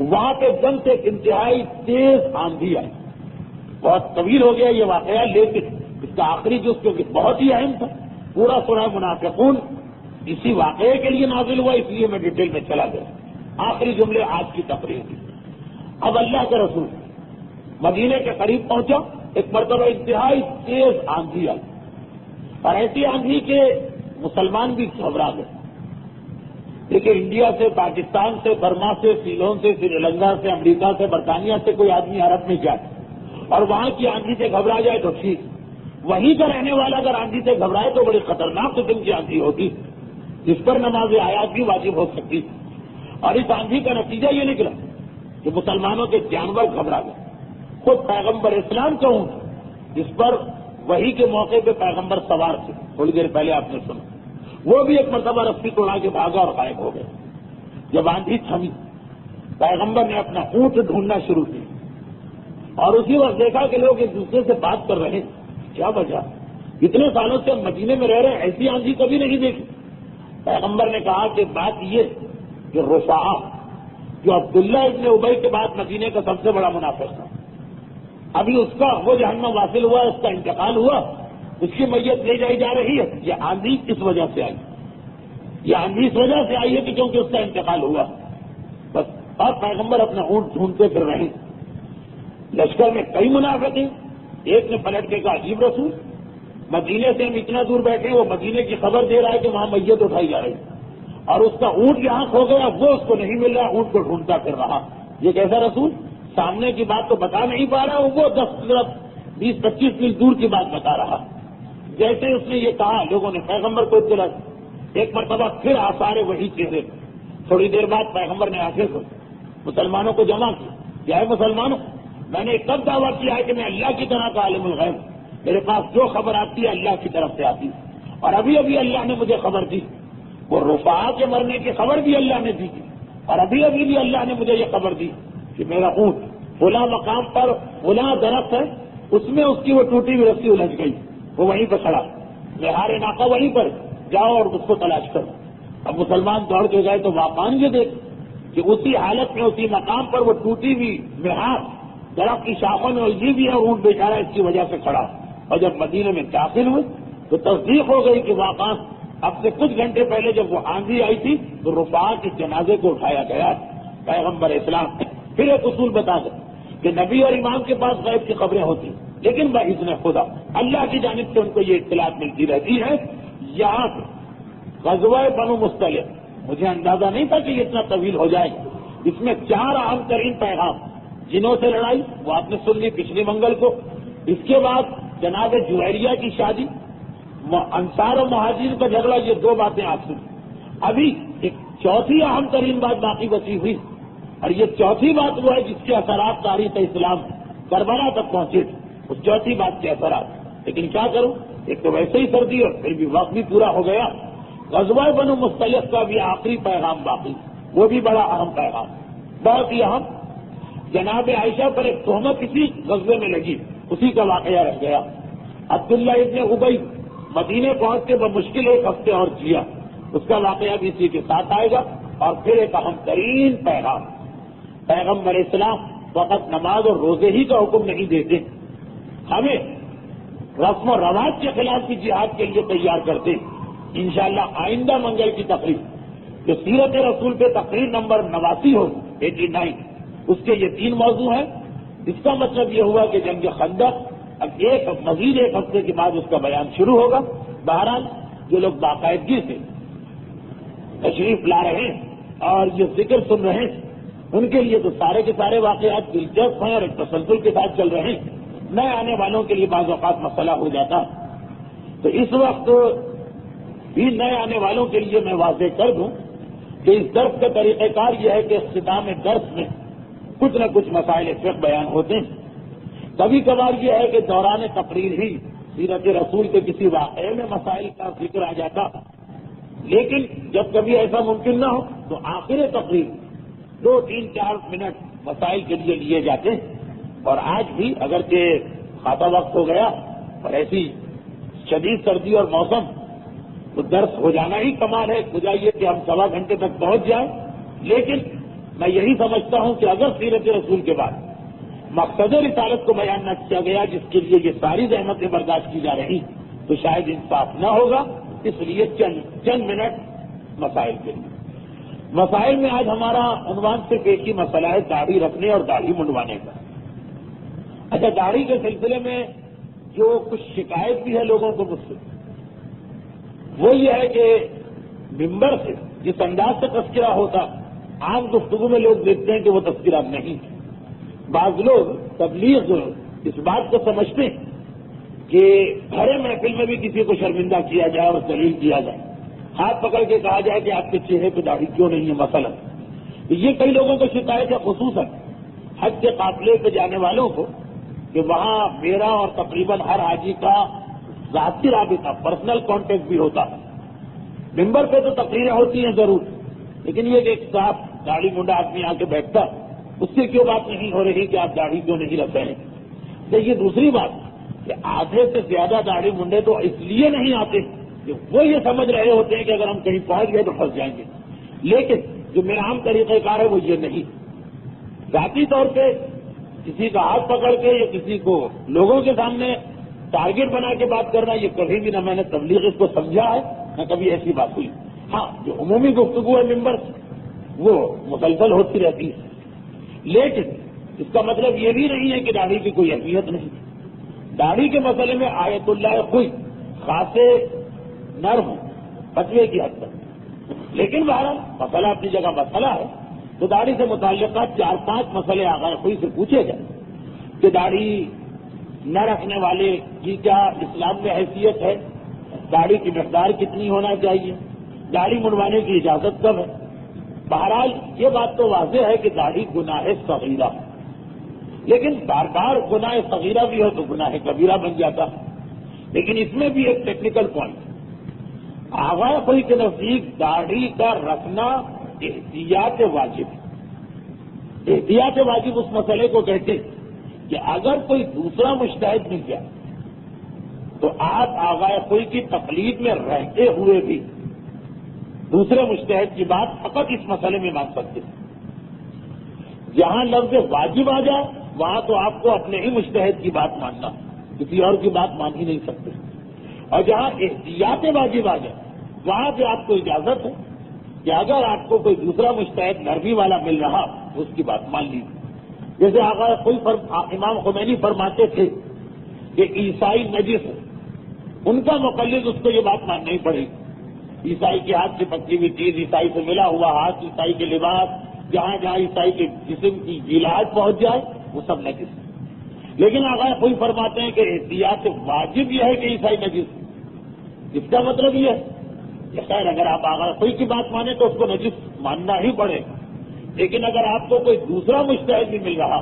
وہاں پہ جنگ سے انتہائی تیز آندھی آئی، بہت طویل ہو گیا یہ واقعہ، لیکن اس کا آخری جز کیونکہ بہت ہی اہم تھا، پورا سورہ منافقون اسی واقعے کے لیے نازل ہوا، اس لیے میں ڈیٹیل میں چلا گیا۔ آخری جملے آج کی تقریر کی۔ اب اللہ کے رسول مدینے کے قریب پہنچا، ایک مرتبہ انتہائی تیز آندھی آئی، اور ایسی آندھی کے مسلمان بھی گھبرا گئے، لیکن انڈیا سے، پاکستان سے، برما سے، سیلون سے، سری لنکا سے، امریکہ سے، برطانیہ سے کوئی آدمی عرب میں جائے اور وہاں کی آندھی سے گھبرا جائے تو ٹھیک، وہیں کا رہنے والا اگر آندھی سے گھبرائے تو بڑی خطرناک قسم کی آندھی ہوگی جس پر نماز آیات بھی واجب ہو سکتی، اور اس آندھی کا نتیجہ یہ نکلا کہ مسلمانوں کے جانور گھبرا گئے۔ خود پیغمبر اسلام کا اونٹ جس پر وحی کے موقع پہ پیغمبر سوار تھے، تھوڑی دیر پہلے آپ نے سنا، وہ بھی ایک مرتبہ رسی توڑا کے بھاگا اور غائب ہو گئے۔ جب آندھی تھمی، پیغمبر نے اپنا اونٹ ڈھونڈنا شروع کیا اور اسی وقت دیکھا کہ لوگ ایک دوسرے سے بات کر رہے ہیں، کیا وجہ؟ اتنے سالوں سے ہم مدینے میں رہ رہے ہیں، ایسی آندھی کبھی نہیں دیکھی۔ پیغمبر نے کہا کہ بات یہ کہ رفاعہ جو عبداللہ ابن ابی کے بعد مدینے کا سب سے بڑا منافق تھا، ابھی اس کا وہ جہنم واصل ہوا، اس کا انتقال ہوا، اس کی میت لے جائی جا رہی ہے۔ یہ آندھی اس وجہ سے آئی، یہ آندھی اس وجہ سے آئی ہے کہ کیونکہ اس کا انتقال ہوا بس۔ اور پیغمبر اپنا اونٹ ڈھونڈتے پھر رہے۔ لشکر میں کئی منافق ہیں، ایک نے پلٹ کے کہا عجیب رسول، مدینے سے ہم اتنا دور بیٹھے ہیں، وہ مدینے کی خبر دے رہا ہے کہ وہاں میت اٹھائی جا رہی ہے اور اس کا اونٹ یہاں کھو گیا، وہ اس کو نہیں مل رہا، اونٹ کو ڈھونڈتا پھر رہا۔ یہ کیسا رسول؟ سامنے کی بات تو بتا نہیں پا رہا، وہ 10-20-25 میل دور کی بات بتا رہا۔ جیسے اس نے یہ کہا، لوگوں نے پیغمبر کو اطلاع، ایک مرتبہ پھر آثار وہی چہرے۔ تھوڑی دیر بعد پیغمبر نے آخر کو مسلمانوں کو جمع کیا، کیا ہے مسلمانوں، میں نے کب دعویٰ کیا ہے کہ میں اللہ کی طرح کا عالم الغیب، میرے پاس جو خبر آتی ہے اللہ کی طرف سے آتی ہے، اور ابھی ابھی اللہ نے مجھے خبر دی، وہ رفاعہ کے مرنے کی خبر بھی اللہ نے دی تھی، اور ابھی ابھی بھی اللہ نے مجھے یہ خبر دی کہ میرا اونٹ فلاں مقام پر فلاں درخت ہے، اس میں اس کی وہ ٹوٹی ہوئی رسی الجھ گئی، وہ وہیں پر کھڑا، لہار ناکہ وہیں پر، جاؤ اور اس کو تلاش کرو۔ اب مسلمان دوڑ کے گئے تو واقعاً یہ دیکھ کہ اسی حالت میں اسی مقام پر وہ ٹوٹی ہوئی مہار درخت کی شاخوں میں الجھی بھی ہے، اور اونٹ بیچارہ اس کی وجہ سے کھڑا۔ اور جب مدینے میں داخل ہوئے تو تصدیق ہو گئی کہ واقعاً اب سے کچھ گھنٹے پہلے جب وہ آندھی آئی تھی تو رفاعہ کے جنازے کو اٹھایا گیا۔ پیغمبر اسلام پھر ایک اصول بتا دیں کہ نبی اور امام کے پاس غیب کی خبریں ہوتی، لیکن باذن خدا اللہ کی جانب سے ان کو یہ اطلاعات ملتی رہتی ہے۔ یہاں سے غزوہ بنو مصطلق، مجھے اندازہ نہیں تھا کہ یہ اتنا طویل ہو جائے، اس میں 4 اہم ترین پیغام، جنہوں سے لڑائی وہ آپ نے سن لی پچھلی منگل کو، اس کے بعد جناب جویریہ کی شادی، انصار و مہاجرین کا جھگڑا، یہ 2 باتیں آپ سنیں۔ ابھی ایک چوتھی اہم ترین بات باقی بچی ہوئی، اور یہ چوتھی بات وہ ہے جس کے اثرات تاریخ اسلام کربلا تک پہنچے تھے، اس چوتھی بات کے اثرات۔ لیکن کیا کروں، ایک تو ویسے ہی سردی اور پھر بھی وقت بھی پورا ہو گیا۔ غزوہ بنو مصطلق کا بھی آخری پیغام باقی، وہ بھی بڑا اہم پیغام، بہت ہی اہم۔ جناب عائشہ پر ایک تہمت اسی غزوے میں لگی، اسی کا واقعہ رہ گیا۔ عبداللہ ابن ابی مدینے پہنچ کے بمشکل 1 ہفتے اور جیا، اس کا واقعہ بھی اسی کے ساتھ آئے گا۔ اور پھر ایک اہم ترین پیغام، پیغمبر اسلام فقط نماز اور روزے ہی کا حکم نہیں دیتے، ہمیں رسم و رواج کے خلاف بھی جہاد کے لیے تیار کرتے ہیں۔ انشاءاللہ آئندہ منگل کی تقریر جو سیرت رسول پہ تقریر نمبر 89 ہو 89، اس کے یہ 3 موضوع ہیں۔ اس کا مطلب یہ ہوا کہ جنگ خندق اب مزید 1 ہفتے کے بعد اس کا بیان شروع ہوگا۔ بہرحال جو لوگ باقاعدگی سے تشریف لا رہے ہیں اور یہ ذکر سن رہے ہیں، ان کے لیے تو سارے کے سارے واقعات دلچسپ ہیں اور ایک تسلسل کے ساتھ چل رہے ہیں۔ نئے آنے والوں کے لیے بعض اوقات مسئلہ ہو جاتا، تو اس وقت بھی نئے آنے والوں کے لیے میں واضح کر دوں کہ اس درس کا طریقہ کار یہ ہے کہ اختتام درس میں کچھ نہ کچھ مسائل فقہ بیان ہوتے ہیں۔ کبھی کبھار یہ ہے کہ دوران تقریر ہی سیرت رسول کے کسی واقعے میں مسائل کا ذکر آ جاتا، لیکن جب کبھی ایسا ممکن نہ ہو تو آخر تقریر 2-3-4 منٹ مسائل کے لیے لیے جاتے ہیں۔ اور آج بھی اگرچہ خاصا وقت ہو گیا اور ایسی شدید سردی اور موسم، تو درس ہو جانا ہی کمال ہے، بجائیے کہ ہم 1.25 گھنٹے تک پہنچ جائیں۔ لیکن میں یہی سمجھتا ہوں کہ اگر سیرت رسول کے بعد مقصد رسالت کو بیان نہ کیا گیا جس کے لیے یہ ساری زحمتیں برداشت کی جا رہی، تو شاید انصاف نہ ہوگا۔ اس لیے چند منٹ مسائل کے لیے۔ مسائل میں آج ہمارا عنوان صرف ایک ہی مسئلہ ہے، داڑھی رکھنے اور داڑھی منڈوانے کا۔ اچھا، داڑھی کے سلسلے میں جو کچھ شکایت بھی ہے لوگوں کو مجھ سے، وہ یہ ہے کہ ممبر سے جس انداز سے تذکرہ ہوتا، عام گفتگو میں لوگ دیکھتے ہیں کہ وہ تذکرہ نہیں ہے۔ بعض لوگ تبلیغ اس بات کو سمجھتے ہیں کہ بھرے محفل میں بھی کسی کو شرمندہ کیا جائے اور ذلیل کیا جائے، ہاتھ پکڑ کے کہا جائے کہ آپ کے چہرے پہ داڑھی کیوں نہیں ہے مثلا۔ یہ کئی لوگوں کو شکایت ہے، خصوصاً حج کے قافلے پہ جانے والوں کو، کہ وہاں میرا اور تقریباً ہر حاجی کا ذاتی رابطہ پرسنل کانٹیکٹ بھی ہوتا ہے. ممبر پہ تو تقریریں ہوتی ہیں ضرور، لیکن یہ کہ ایک صاف داڑھی منڈا آدمی آ کے بیٹھتا، اس سے کیوں بات نہیں ہو رہی کہ آپ داڑھی کیوں نہیں رکھ رہے ہیں؟ یہ دوسری بات کہ آدھے سے زیادہ داڑھی منڈے تو اس لیے نہیں آتے کہ وہ یہ سمجھ رہے ہوتے ہیں کہ اگر ہم کہیں پہنچ گئے تو پھنس جائیں گے، لیکن جو میرا عام طریقہ کار ہے وہ یہ نہیں. ذاتی طور پہ کسی کا ہاتھ پکڑ کے یا کسی کو لوگوں کے سامنے ٹارگیٹ بنا کے بات کرنا، یہ کبھی بھی نہ میں نے تبلیغ اس کو سمجھا ہے نہ کبھی ایسی بات ہوئی. ہاں، جو عمومی گفتگو ہے ممبر وہ مسلسل ہوتی رہتی ہے، لیکن اس کا مطلب یہ بھی نہیں ہے کہ داڑھی کی کوئی اہمیت نہیں. داڑھی کے مسئلے میں آیت اللہ کوئی خاصے نرم فتوے کی حد تک، لیکن بہرحال مسئلہ اپنی جگہ مسئلہ ہے. تو داڑھی سے متعلقہ 4-5 مسئلے آغاز کوئی سے پوچھے گئے کہ داڑھی نہ رکھنے والے کی کیا اسلام میں حیثیت ہے، داڑھی کی مقدار کتنی ہونا چاہیے، داڑھی منڈوانے کی اجازت کب ہے. بہرحال یہ بات تو واضح ہے کہ داڑھی گناہ صغیرہ، لیکن بار بار گناہ صغیرہ بھی ہو تو گناہ کبیرہ بن جاتا ہے. لیکن اس میں بھی ایک ٹیکنیکل پوائنٹ، آغا کوئی کے نزدیک داڑھی کا رکھنا احتیاط واجب. احتیاط واجب اس مسئلے کو کہتے ہیں کہ اگر کوئی دوسرا مجتہد مل جائے تو آپ آغا کوئی کی تقلید میں رہتے ہوئے بھی دوسرے مجتہد کی بات فقط اس مسئلے میں مان سکتے ہیں. جہاں لفظ واجب آ جائے وہاں تو آپ کو اپنے ہی مجتہد کی بات ماننا، کسی اور کی بات مان ہی نہیں سکتے. اور جہاں احتیاط واجب آ جائے وہاں پہ آپ کو اجازت ہے کہ اگر آپ کو کوئی دوسرا مجتہد نرمی والا مل رہا تو اس کی بات مان لیجیے. جیسے آغا کوئی امام خمینی فرماتے تھے کہ عیسائی نجس ہے، ان کا مقلد اس کو یہ بات ماننا ہی پڑے گی. عیسائی کے ہاتھ سے پکی ہوئی چیز، عیسائی سے ملا ہوا ہاتھ، عیسائی کے لباس، جہاں جہاں عیسائی کے جسم کی جیلاہٹ پہنچ جائے وہ سب نجس ہے. لیکن آغا کوئی فرماتے ہیں کہ احتیاط واجب یہ ہے کہ عیسائی نجس ہے. اس کا مطلب یہ ہے کہ خیر اگر آپ آغا کوئی کی بات مانیں تو اس کو نجس ماننا ہی پڑے گا، لیکن اگر آپ کو کوئی دوسرا مجتہد بھی مل رہا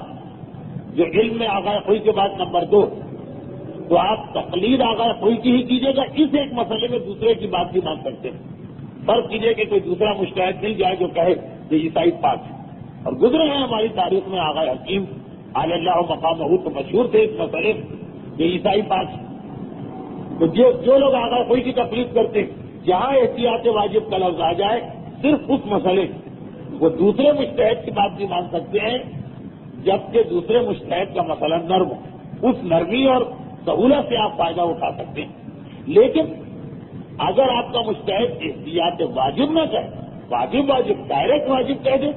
جو علم میں آغا کوئی کے بعد نمبر 2، تو آپ تقلید آغا کوئی کی ہی کیجیے گا. اس ایک مسئلے میں دوسرے کی بات بھی مان سکتے ہیں. فرض کیجیے کہ کوئی دوسرا مجتہد نہیں جائے جو کہے کہ عیسائی پاک ہے، اور گزرے ہیں ہماری تاریخ میں آغا حکیم علی اللہ مقامہ تو مشہور تھے اس مسئلے کہ عیسائی پاک ہے. تو جو لوگ آغا کوئی کی تقلید کرتے ہیں جہاں احتیاط واجب کا لفظ آ جائے صرف اس مسئلے وہ دوسرے مجتہد کی بات بھی مان سکتے ہیں، جبکہ دوسرے مجتہد کا مسئلہ نرم ہو. اس نرمی اور سہولت سے آپ فائدہ اٹھا سکتے ہیں. لیکن اگر آپ کا مجتہد احتیاط واجب نہ کہے، واجب ڈائریکٹ واجب کہہ دے،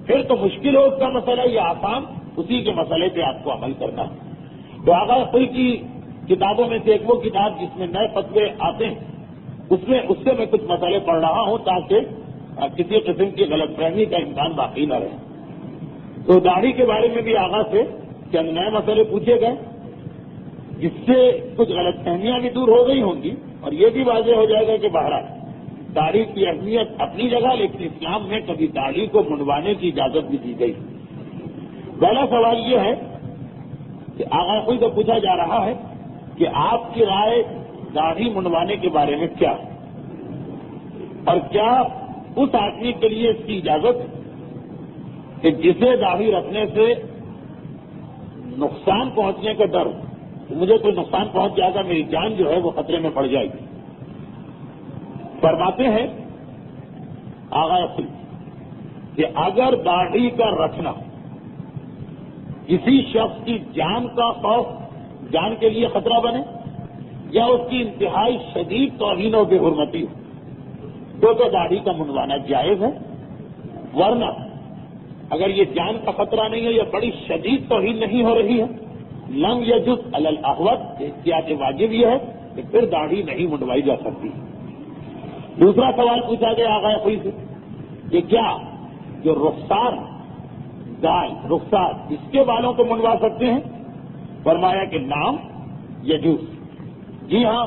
پھر تو مشکل ہو اس کا مسئلہ، یہ آسان اسی کے مسئلے پہ آپ کو عمل کرنا ہے. تو آغا کوئی کی کتابوں میں سے ایک وہ کتاب جس میں نئے فتوے آتے ہیں، اس سے میں کچھ مسئلے پڑھ رہا ہوں تاکہ کسی قسم کی غلط فہمی کا امکان باقی نہ رہے. تو داڑھی کے بارے میں بھی آغا سے چند نئے مسئلے پوچھے گئے جس سے کچھ غلط فہمیاں بھی دور ہو گئی ہوں گی، اور یہ بھی واضح ہو جائے گا کہ بہرحال داڑھی کی اہمیت اپنی جگہ، لیکن اسلام میں کبھی داڑھی کو منڈوانے کی اجازت بھی دی گئی. پہلا سوال یہ ہے کہ آغا کوئی تو پوچھا جا رہا ہے کہ آپ کی رائے داڑھی منڈوانے کے بارے میں کیا ہے، اور کیا اس آدمی کے لیے اس کی اجازت ہے کہ جسے داڑھی رکھنے سے نقصان پہنچنے کا ڈر ہو، مجھے کوئی نقصان پہنچ جائے گا، میری جان جو ہے وہ خطرے میں پڑ جائے گی. فرماتے ہیں آغا کہ اگر داڑھی کا رکھنا کسی شخص کی جان کا خوف، جان کے لیے خطرہ بنے، یا اس کی انتہائی شدید توہین و بے حرمتی ہو تو داڑھی کا منڈوانا جائز ہے. ورنہ اگر یہ جان کا خطرہ نہیں ہے یا بڑی شدید توہین نہیں ہو رہی ہے، لم یجز علی الاحوط، احتیاط واجب یہ ہے کہ پھر داڑھی نہیں منڈوائی جا سکتی. دوسرا سوال پوچھا گیا آغا کوئی سے کہ کیا جو رخسار رخسار اس کے بالوں کو منڈوا سکتے ہیں؟ فرمایا کہ نام یجوز، جی ہاں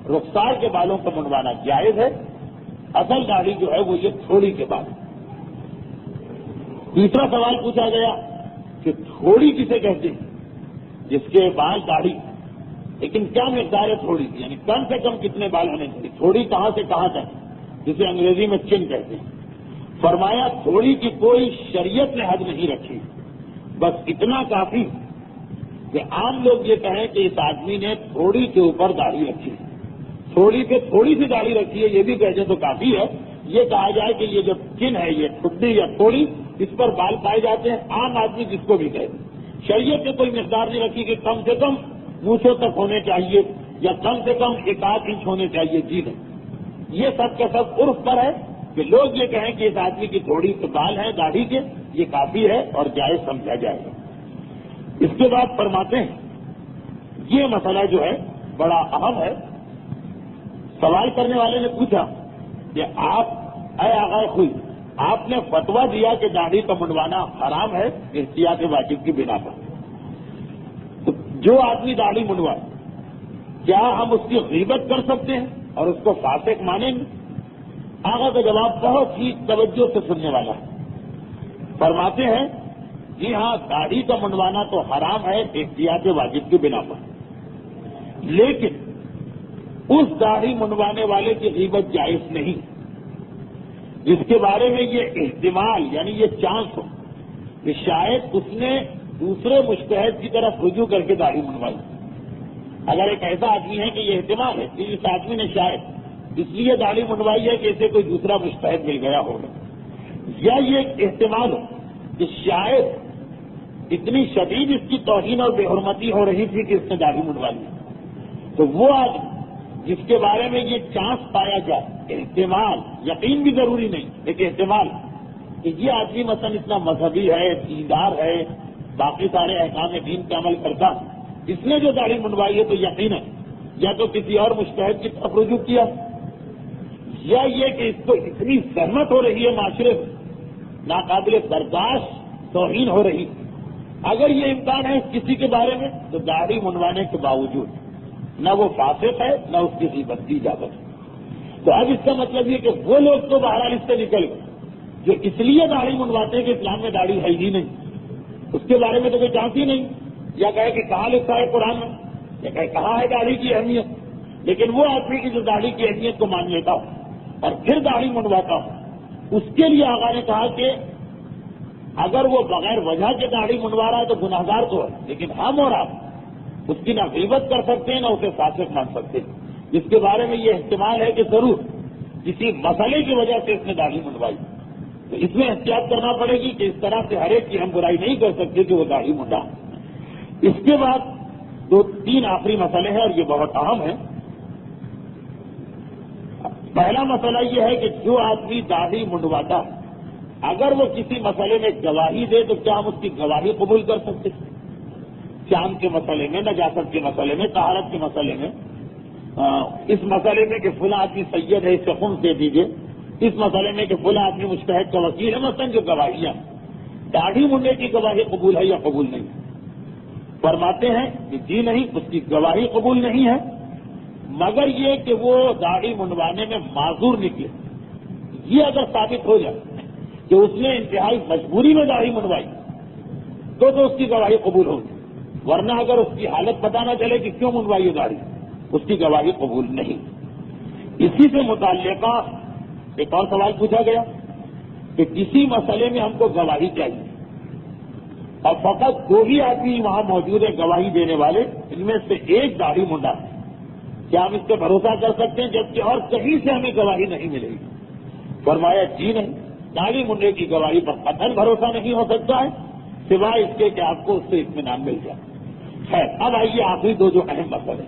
رخسار کے بالوں کو منڈوانا جائز ہے. اصل داڑھی جو ہے وہ یہ تھوڑی کے بال. تیسرا سوال پوچھا گیا کہ تھوڑی کسے کہتے ہیں؟ جس کے بال داڑھی لیکن کیا مقدار ہے تھوڑی کی، یعنی کم سے کم کتنے بال ہونے چاہیے، تھوڑی کہاں سے کہاں تک، جسے انگریزی میں چن کہتے ہیں. فرمایا تھوڑی کی کوئی شریعت نے حد نہیں رکھی، بس اتنا کافی کہ عام لوگ یہ کہیں کہ اس آدمی نے تھوڑی کے اوپر داڑھی رکھی ہے، تھوڑی پہ تھوڑی سی داڑھی رکھی ہے، یہ بھی کہہ دیں تو کافی ہے. یہ کہا جائے کہ یہ جو چن ہے، یہ ٹھڈی یا تھوڑی، اس پر بال پائے جاتے ہیں، عام آدمی جس کو بھی کہہ دیں. شریعت نے کوئی مقدار نہیں رکھی کہ کم سے کم مونچھوں تک ہونے چاہیے یا کم سے کم 1 انچ ہونے چاہیے. جی نہیں، یہ سب کا سب عرف پر ہے کہ لوگ یہ کہیں کہ اس آدمی کی تھوڑی سے بال ہیں داڑھی کے، یہ کافی ہے اور جائز سمجھا جائے گا. اس کے بعد فرماتے ہیں یہ مسئلہ جو ہے بڑا اہم ہے. سوال کرنے والے نے پوچھا کہ آپ اے آغا خوئی، آپ نے فتویٰ دیا کہ داڑھی کا منڈوانا حرام ہے احتیاط واجب کی بنا پر. تو جو آدمی داڑھی منڈوائے کیا ہم اس کی غیبت کر سکتے ہیں اور اس کو فاسق مانیں گے؟ آغا کا جواب بہت ہی توجہ سے سننے والا ہے. فرماتے ہیں جی ہاں، داڑھی کا منڈوانا تو حرام ہے احتیاط واجب کی بنا پر، لیکن اس داڑھی منڈوانے والے کی غیبت جائز نہیں جس کے بارے میں یہ احتمال یعنی یہ چانس ہو کہ شاید اس نے دوسرے مجتہد کی طرف رجوع کر کے داڑھی منڈوائی. اگر ایک ایسا آدمی ہے کہ یہ احتمال ہے کہ اس آدمی نے شاید اس لیے داڑھی منڈوائی ہے کہ اسے کوئی دوسرا مجتہد مل گیا ہوگا، یا یہ احتمال ہو کہ شاید اتنی شدید اس کی توہین اور بے حرمتی ہو رہی تھی کہ اس نے داڑھی منڈوا لی، تو وہ آدمی جس کے بارے میں یہ چانس پایا جائے، احتمال، یقین بھی ضروری نہیں، ایک احتمال کہ یہ آدمی مثلا اتنا مذہبی ہے، دیندار ہے، باقی سارے احکام دین پہ عمل کرتا، اس نے جو داڑھی منڈوائی ہے تو یقین ہے یا تو کسی اور مجتہد کی طرف رجوع کیا، یا یہ کہ اس کو اتنی زحمت ہو رہی ہے معاشرے میں، ناقابل برداشت توہین ہو رہی. اگر یہ امکان ہے کسی کے بارے میں تو داڑھی منڈوانے کے باوجود نہ وہ فاسق ہے نہ اس کی غیبت کی اجازت ہے. تو اب اس کا مطلب یہ کہ وہ لوگ تو بہرحال اس سے نکل گئے جو اس لیے داڑھی منڈواتے ہیں کہ اسلام میں داڑھی ہے ہی نہیں، اس کے بارے میں تو کوئی چانس ہی نہیں، یا کہے کہ کہاں لکھا ہے قرآن میں، یا کہے کہاں ہے داڑھی کی اہمیت. لیکن وہ آدمی کی جو داڑھی کی اہمیت کو مان لیتا ہوں اور پھر داڑھی منڈواتا ہوں، اس کے لیے آقا نے کہا کہ اگر وہ بغیر وجہ کے داڑھی منڈوا رہا ہے تو گناہگار تو ہے، لیکن ہم اور آپ اس کی نہ غیبت کر سکتے ہیں نہ اسے فاسق مان سکتے ہیں، جس کے بارے میں یہ احتمال ہے کہ ضرور کسی مسئلے کی وجہ سے اس نے داڑھی منڈوائی. تو اس میں احتیاط کرنا پڑے گی کہ اس طرح سے ہر ایک کی ہم برائی نہیں کر سکتے کہ وہ داڑھی منڈا. اس کے بعد 2-3 آخری مسئلے ہیں اور یہ بہت اہم ہے. پہلا مسئلہ یہ ہے کہ جو آدمی داڑھی منڈواتا ہے اگر وہ کسی مسئلے میں گواہی دے تو کیا ہم اس کی گواہی قبول کر سکتے ہیں؟ چاند کے مسئلے میں، نجاست کے مسئلے میں، طہارت کے مسئلے میں، اس مسئلے میں کہ فلاں آدمی سید ہے اس کو خمس دے دیجیے، اس مسئلے میں کہ فلاں آدمی مجتہد کا وکیل ہے، مثلاً جو گواہیاں، داڑھی منڈے کی گواہی قبول ہے یا قبول نہیں؟ فرماتے ہیں کہ جی نہیں، اس کی گواہی قبول نہیں ہے، مگر یہ کہ وہ داڑھی منڈوانے میں معذور نکلے. یہ اگر ثابت ہو جائے کہ اس نے انتہائی مجبوری میں داڑھی منڈوائی تو اس کی گواہی قبول ہوگی، ورنہ اگر اس کی حالت پتہ نہ چلے کہ کیوں منڈوائی ہے داڑھی، اس کی گواہی قبول نہیں. اسی سے متعلقہ ایک اور سوال پوچھا گیا کہ کسی مسئلے میں ہم کو گواہی چاہیے اور فقط 2 ہی آدمی وہاں موجود ہیں گواہی دینے والے، ان میں سے ایک داڑھی منڈا ہے، کیا ہم اس پہ بھروسہ کر سکتے ہیں جبکہ اور کہیں سے ہمیں گواہی نہیں ملے گی؟ فرمایا جی نہیں، داڑھی منڈے کی گواہی پر قطعاً بھروسہ نہیں ہو سکتا ہے سوائے اس کے کہ آپ کو اس سے اطمینان مل جائے. خیر، اب آئیے آخری 2 جو اہم مسئلے.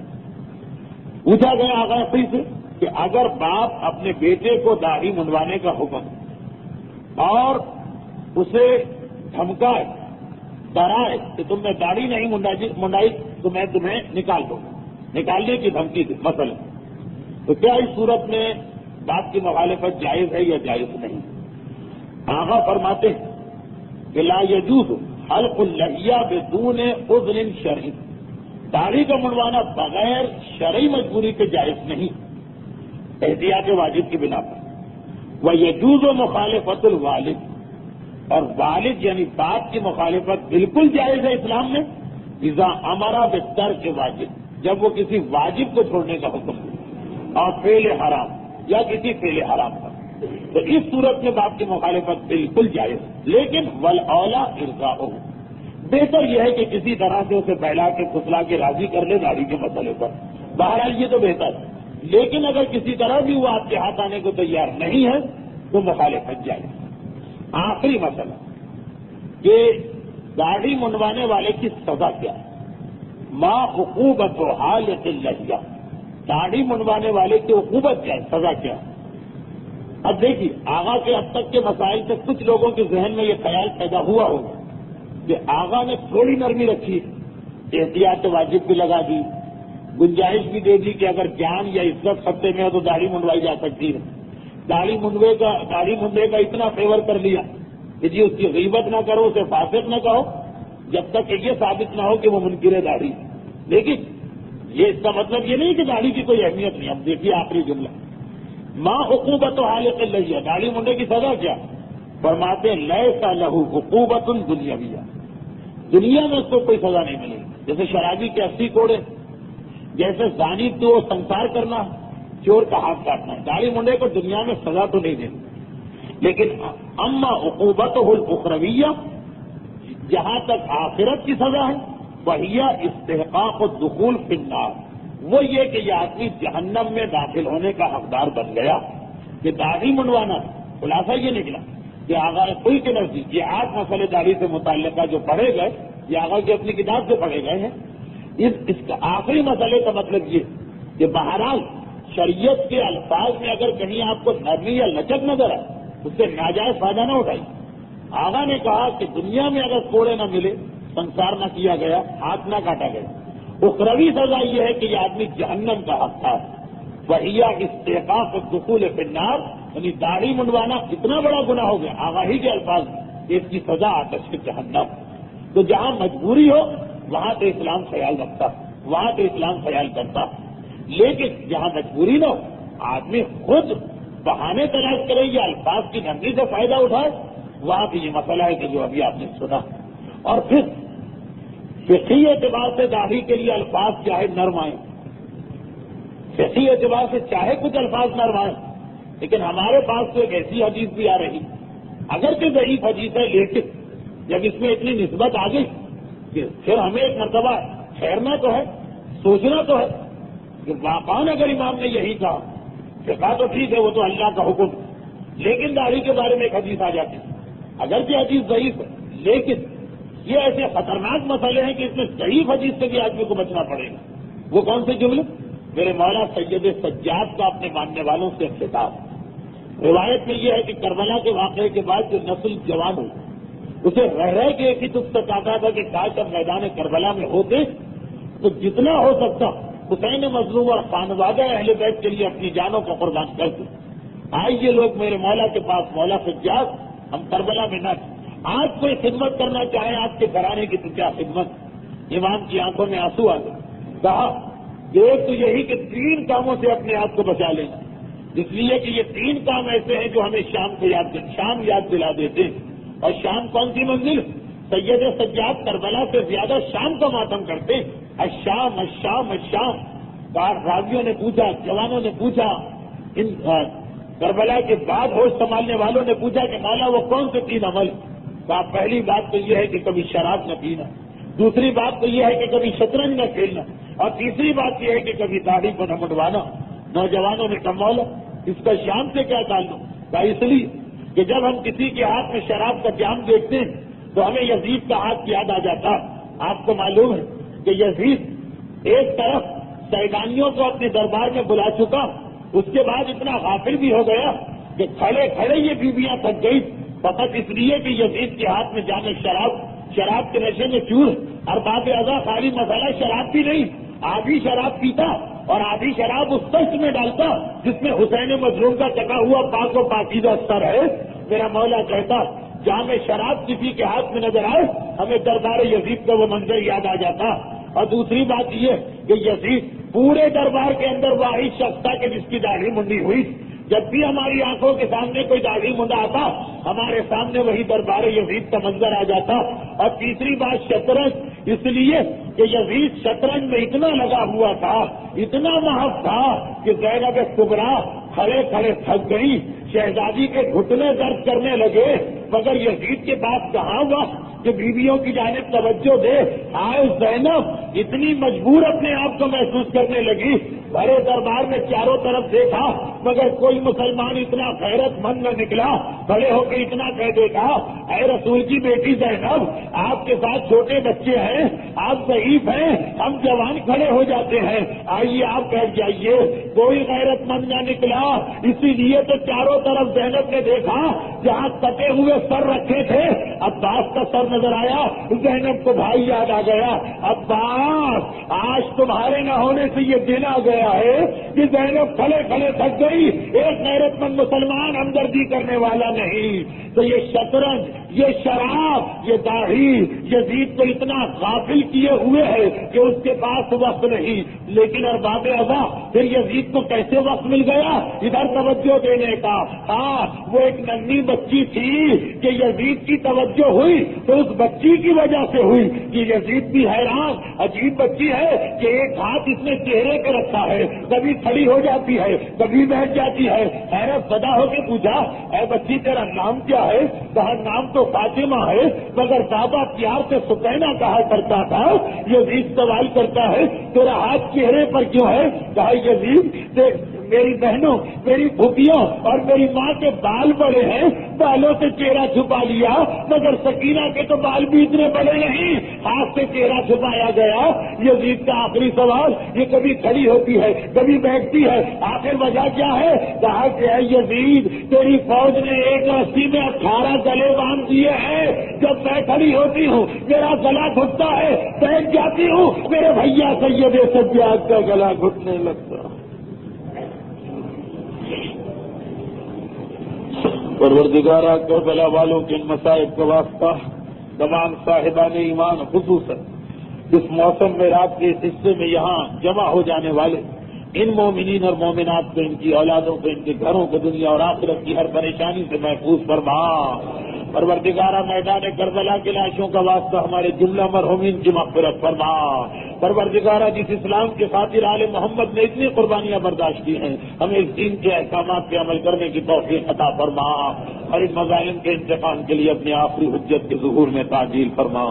پوچھا گیا آغا سے کہ اگر باپ اپنے بیٹے کو داڑھی منڈوانے کا حکم اور اسے دھمکائے، ڈرائے کہ تم نے داڑھی نہیں منڈائی تو میں تمہیں نکال دوں گا، نکالنے کی دھمکی دی مثلا، تو کیا اس صورت میں باپ کی مخالفت جائز ہے یا جائز نہیں؟ آغا فرماتے ہیں کہ لا یجوز حلق اللحیہ بدون عذر شرعی، داڑھی کا منڈوانا بغیر شرعی مجبوری کے جائز نہیں احتیاط واجب کی بنا پر. وَيَجُوزُ مخالفت الوالد، اور والد یعنی باپ کی مخالفت بالکل جائز ہے اسلام میں، اذا امر بترک واجب، جب وہ کسی واجب کو چھوڑنے کا حکم دے اور فعل حرام یا کسی فعل حرام کا، تو اس صورت میں باپ کی مخالفت بالکل جائز، لیکن والاولی ارضاؤہ، بہتر یہ ہے کہ کسی طرح سے اسے بہلا کے پھسلا کے راضی کر لے داڑھی کے مسئلے پر، بہرحال یہ تو بہتر ہے۔ لیکن اگر کسی طرح بھی وہ آپ کے ہاتھ آنے کو تیار نہیں ہے تو مخالفت جائز۔ آخری مسئلہ کہ داڑھی منڈوانے والے کی سزا کیا ہے؟ ما عقوبت حالۃ اللحیہ، داڑھی منڈوانے والے کی عقوبت کیا ہے، سزا کیا ہے؟ اب دیکھیے، آغا کے اب تک کے مسائل سے کچھ لوگوں کے ذہن میں یہ خیال پیدا ہوا ہوگا کہ آغا نے تھوڑی نرمی رکھی، احتیاط واجب بھی لگا دی، گنجائش بھی دے دی کہ اگر جان یا عزت خطے میں ہو تو داڑھی منڈوائی جا سکتی ہے، داڑھی منڈے کا اتنا فیور کر لیا کہ جی اس کی غیبت نہ کرو، اسے فاسق نہ کہو، جب تک کہ یہ ثابت نہ ہو کہ وہ منکر داڑھی۔ لیکن یہ اس کا مطلب یہ نہیں کہ داڑھی کی کوئی اہمیت نہیں۔ اب دیکھیے آخری جملہ، ما عقوبت حالۃ اللحیہ، داڑھی منڈے کی سزا کیا؟ فرماتے لیس لہ عقوبۃ دنیاویہ، دنیا میں اس کو کوئی سزا نہیں ملے گی، جیسے شرابی کے 80 کوڑے، جیسے زانی تو سنسار کرنا، چور کا ہاتھ کاٹنا، داڑھی منڈے کو دنیا میں سزا تو نہیں دینی۔ لیکن اما عقوبتہ الاخرویہ، جہاں تک آخرت کی سزا ہے، وہی استحقاق الدخول فی النار، وہ یہ کہ یہ آدمی جہنم میں داخل ہونے کا حقدار بن گیا۔ کہ داڑھی منڈوانا، خلاصہ یہ نکلا کہ آغا کوئی کے نزدیک یہ 8 مسئلے داڑھی سے متعلقہ جو پڑھے گئے، یہ آغا کی اپنی کتاب سے پڑھے گئے ہیں۔ اس کا آخری مسئلے کا مطلب یہ کہ بہرحال شریعت کے الفاظ میں اگر کہیں آپ کو نرمی یا لچک نظر آئے، اس سے ناجائز فائدہ نہ اٹھائیے۔ آغا نے کہا کہ دنیا میں اگر کوڑے نہ ملے، سنسار نہ کیا گیا، ہاتھ نہ کاٹا گیا، اخروی سزا یہ ہے کہ یہ آدمی جہنم کا حقدار ہے۔ وہی استحقاق الدخول فی النار، یعنی داڑھی منڈوانا اتنا بڑا گناہ ہو گیا آگاہی کے الفاظ میں کہ اس کی سزا آتش جہنم۔ تو جہاں مجبوری ہو وہاں تو اسلام خیال رکھتا، وہاں تو اسلام خیال کرتا، لیکن جہاں مجبوری نہ ہو، آدمی خود بہانے تلاش کرے یا الفاظ کی نرمی سے فائدہ اٹھائے، وہاں بھی یہ مسئلہ ہے کہ جو ابھی آپ نے سنا۔ اور پھر فقہی اعتبار سے داڑھی کے لیے الفاظ چاہے نرم آئیں، فقہی اعتبار سے چاہے کچھ الفاظ نرم آئیں، لیکن ہمارے پاس تو ایک ایسی حدیث بھی آ رہی، اگرچہ ضعیف حدیث ہے، لیکن جب اس میں اتنی نسبت آ گئی کہ پھر ہمیں ایک مرتبہ ٹھہرنا تو ہے، سوچنا تو ہے کہ واقعاً اگر امام نے یہی کہا، فقہ تو ٹھیک ہے، وہ تو اللہ کا حکم، لیکن داڑھی کے بارے میں ایک حدیث آ جاتی ہے، اگرچہ حدیث ضعیف ہے، لیکن یہ ایسے خطرناک مسئلے ہیں کہ اس میں ضعیف حدیث سے بھی آدمی کو بچنا پڑے گا۔ وہ کون سے جملے؟ میرے مولا سید سجاد کا اپنے ماننے والوں سے خطاب۔ روایت میں یہ ہے کہ کربلا کے واقعے کے بعد جو نسل جوان ہوئی، اسے رہ کے ایک ہی تک چاہتا تھا کہ کاش اب میدان کربلا میں ہوتے تو جتنا ہو سکتا حسین مظلوم اور خانوادہ اہل بیت کے لیے اپنی جانوں کو قربان کرتے۔ آئیے لوگ میرے مولا کے پاس، مولا سجاد ہم کربلا میں نہ، آج کوئی خدمت کرنا چاہے آپ کے گھرانے کی تو کیا خدمت۔ امام کی آنکھوں میں آنسو آ گئے، کہا کہ ایک تو یہی کہ 3 کاموں سے اپنے آپ کو بچا لیں، اس لیے کہ یہ 3 کام ایسے ہیں جو ہمیں شام یاد دلا دیتے ہیں۔ اور شام کون سی منزل؟ سید سجاد کربلا سے زیادہ شام کا ماتم کرتے ہیں۔ الشام الشام الشام، راویوں نے پوچھا، جوانوں نے پوچھا، ان کربلا کے بعد ہوش سنبھالنے والوں نے پوچھا کہ مولا وہ کون سے 3 عمل؟ کہا پہلی بات تو یہ ہے کہ کبھی شراب نہ پینا، دوسری بات تو یہ ہے کہ کبھی شطرنج نہ کھیلنا، اور تیسری بات یہ ہے کہ کبھی داڑھی کو نہ منڈوانا۔ نوجوانوں نے کہا مولا اس کا شام سے کیا تعلق؟ کہا اس لیے کہ جب ہم کسی کے ہاتھ میں شراب کا جام دیکھتے ہیں تو ہمیں یزید کا ہاتھ یاد آ جاتا۔ آپ کو معلوم ہے کہ یزید ایک طرف سیدانیوں کو اپنے دربار میں بلا چکا، اس کے بعد اتنا غافل بھی ہو گیا کہ کھڑے کھڑے یہ بیویاں تھک گئی، فقط اس لیے کہ یزید کے ہاتھ میں جانے شراب کے نشے میں چور، اور باب ازاں خالی مسئلہ شراب بھی نہیں، آدھی شراب پیتا اور آدھی شراب اس تشت میں ڈالتا جس میں حسین مظلوم کا چکا ہوا پاک و پاکیزہ سر ہے۔ میرا مولا کہتا جہاں میں شراب کسی کے ہاتھ میں نظر آئے ہمیں دربار یزید کا وہ منظر یاد آ جاتا۔ اور دوسری بات یہ کہ یزید پورے دربار کے اندر واحد شخص تھا کہ جس کی داڑھی منڈی ہوئی، جب بھی ہماری آنکھوں کے سامنے کوئی داڑھی منڈا آتا ہمارے سامنے وہی دربار یزید کا منظر آ جاتا۔ اور تیسری بات شطرنج، اس لیے کہ یزید شطرنج میں اتنا لگا ہوا تھا، اتنا محب تھا کہ زینب کبریٰ کھڑے کھڑے تھک گئی، شہزادی کے گھٹنے درد کرنے لگے، مگر یزید کے پاس کہاں وقت کہ بیویوں کی جانب توجہ دے۔ آئے زینب اتنی مجبور اپنے آپ کو محسوس کرنے لگی، بڑے دربار میں چاروں طرف دیکھا مگر کوئی مسلمان اتنا غیرت مند نہ نکلا، بڑے ہو کے اتنا کہہ دیکھا، اے رسول کی بیٹی زینب، آپ کے ساتھ چھوٹے بچے ہیں، آپ ضعیف ہیں، ہم جوان کھڑے ہو جاتے ہیں، آئیے آپ بیٹھ جائیے۔ کوئی غیرت مند نہ نکلا، اسی لیے تو چاروں طرف زینب نے دیکھا، جہاں کٹے ہوئے سر رکھے تھے عباس کا سر نظر آیا، زینب کو بھائی یاد آ گیا، عباس آج تمہارے نہ ہونے سے یہ دن آ گیا ہے کہ زینب کھڑے کھڑے تھک گئی، ایک غیرت مند مسلمان ہمدردی کرنے والا نہیں۔ تو یہ شطرنج، یہ شراب، یہ داڑھی یزید کو اتنا غافل کیے ہوئے ہے کہ اس کے پاس وقت نہیں، لیکن ارباب ازا پھر یزید کو کیسے وقت مل گیا ادھر توجہ دینے کا؟ ہاں وہ ایک ننھی بچی تھی کہ یزید کی توجہ ہوئی تو اس بچی کی وجہ سے ہوئی کہ یزید بھی حیران، عجیب بچی ہے کہ ایک ہاتھ اس نے چہرے پہ رکھا ہے، کبھی کھڑی ہو جاتی ہے، کبھی بیٹھ جاتی ہے۔ حیرت زدہ ہو کے پوچھا، اے بچی تیرا نام کیا ہے؟ کہا نام تو فاطمہ ہے، مگر بابا پیار سے سکینہ کہا کرتا تھا۔ یزید سوال کرتا ہے تیرا ہاتھ چہرے پر کیوں ہے؟ کہا یزید دیکھ میری بہنوں، میری پھوپھیوں اور میری ماں کے بال بڑے ہیں، بالوں سے چہرہ چھپا لیا، مگر سکینہ کے تو بال بھی اتنے بڑے نہیں، ہاتھ سے چہرہ چھپایا گیا۔ یزید کا آخری سوال، یہ کبھی کھڑی ہوتی ہے کبھی بیٹھتی ہے، آخر وجہ کیا ہے؟ کہا کہ اے یزید تیری فوج نے ایک رسی میں 18 گلے باندھ دیے ہیں، جب میں کھڑی ہوتی ہوں میرا گلا گھٹتا ہے، بیٹھ جاتی ہوں میرے بھیا سید سجاد کا گلا گھٹنے لگتا۔ پروردگارہ کربلا والوں کے ان مصائب کا واسطہ تمام صاحبان ایمان خصوصاً اس موسم میں رات کے اس حصے میں یہاں جمع ہو جانے والے ان مومنین اور مومنات کو، ان کی اولادوں کو، ان کے گھروں کو دنیا اور آخرت کی ہر پریشانی سے محفوظ فرما۔ پروردگارہ میدان کربلا کی لاشوں کا واسطہ ہمارے جملہ مرحومین کی مغفرت فرما۔ پروردگارہ جس اسلام کے خاطر آل محمد نے اتنی قربانیاں برداشت کی ہیں، ہمیں اس دین کے احکامات پہ عمل کرنے کی توفیق عطا فرما، اور ان مظالم کے انتقام کے لیے اپنی آخری حجت کے ظہور میں تعجیل فرما۔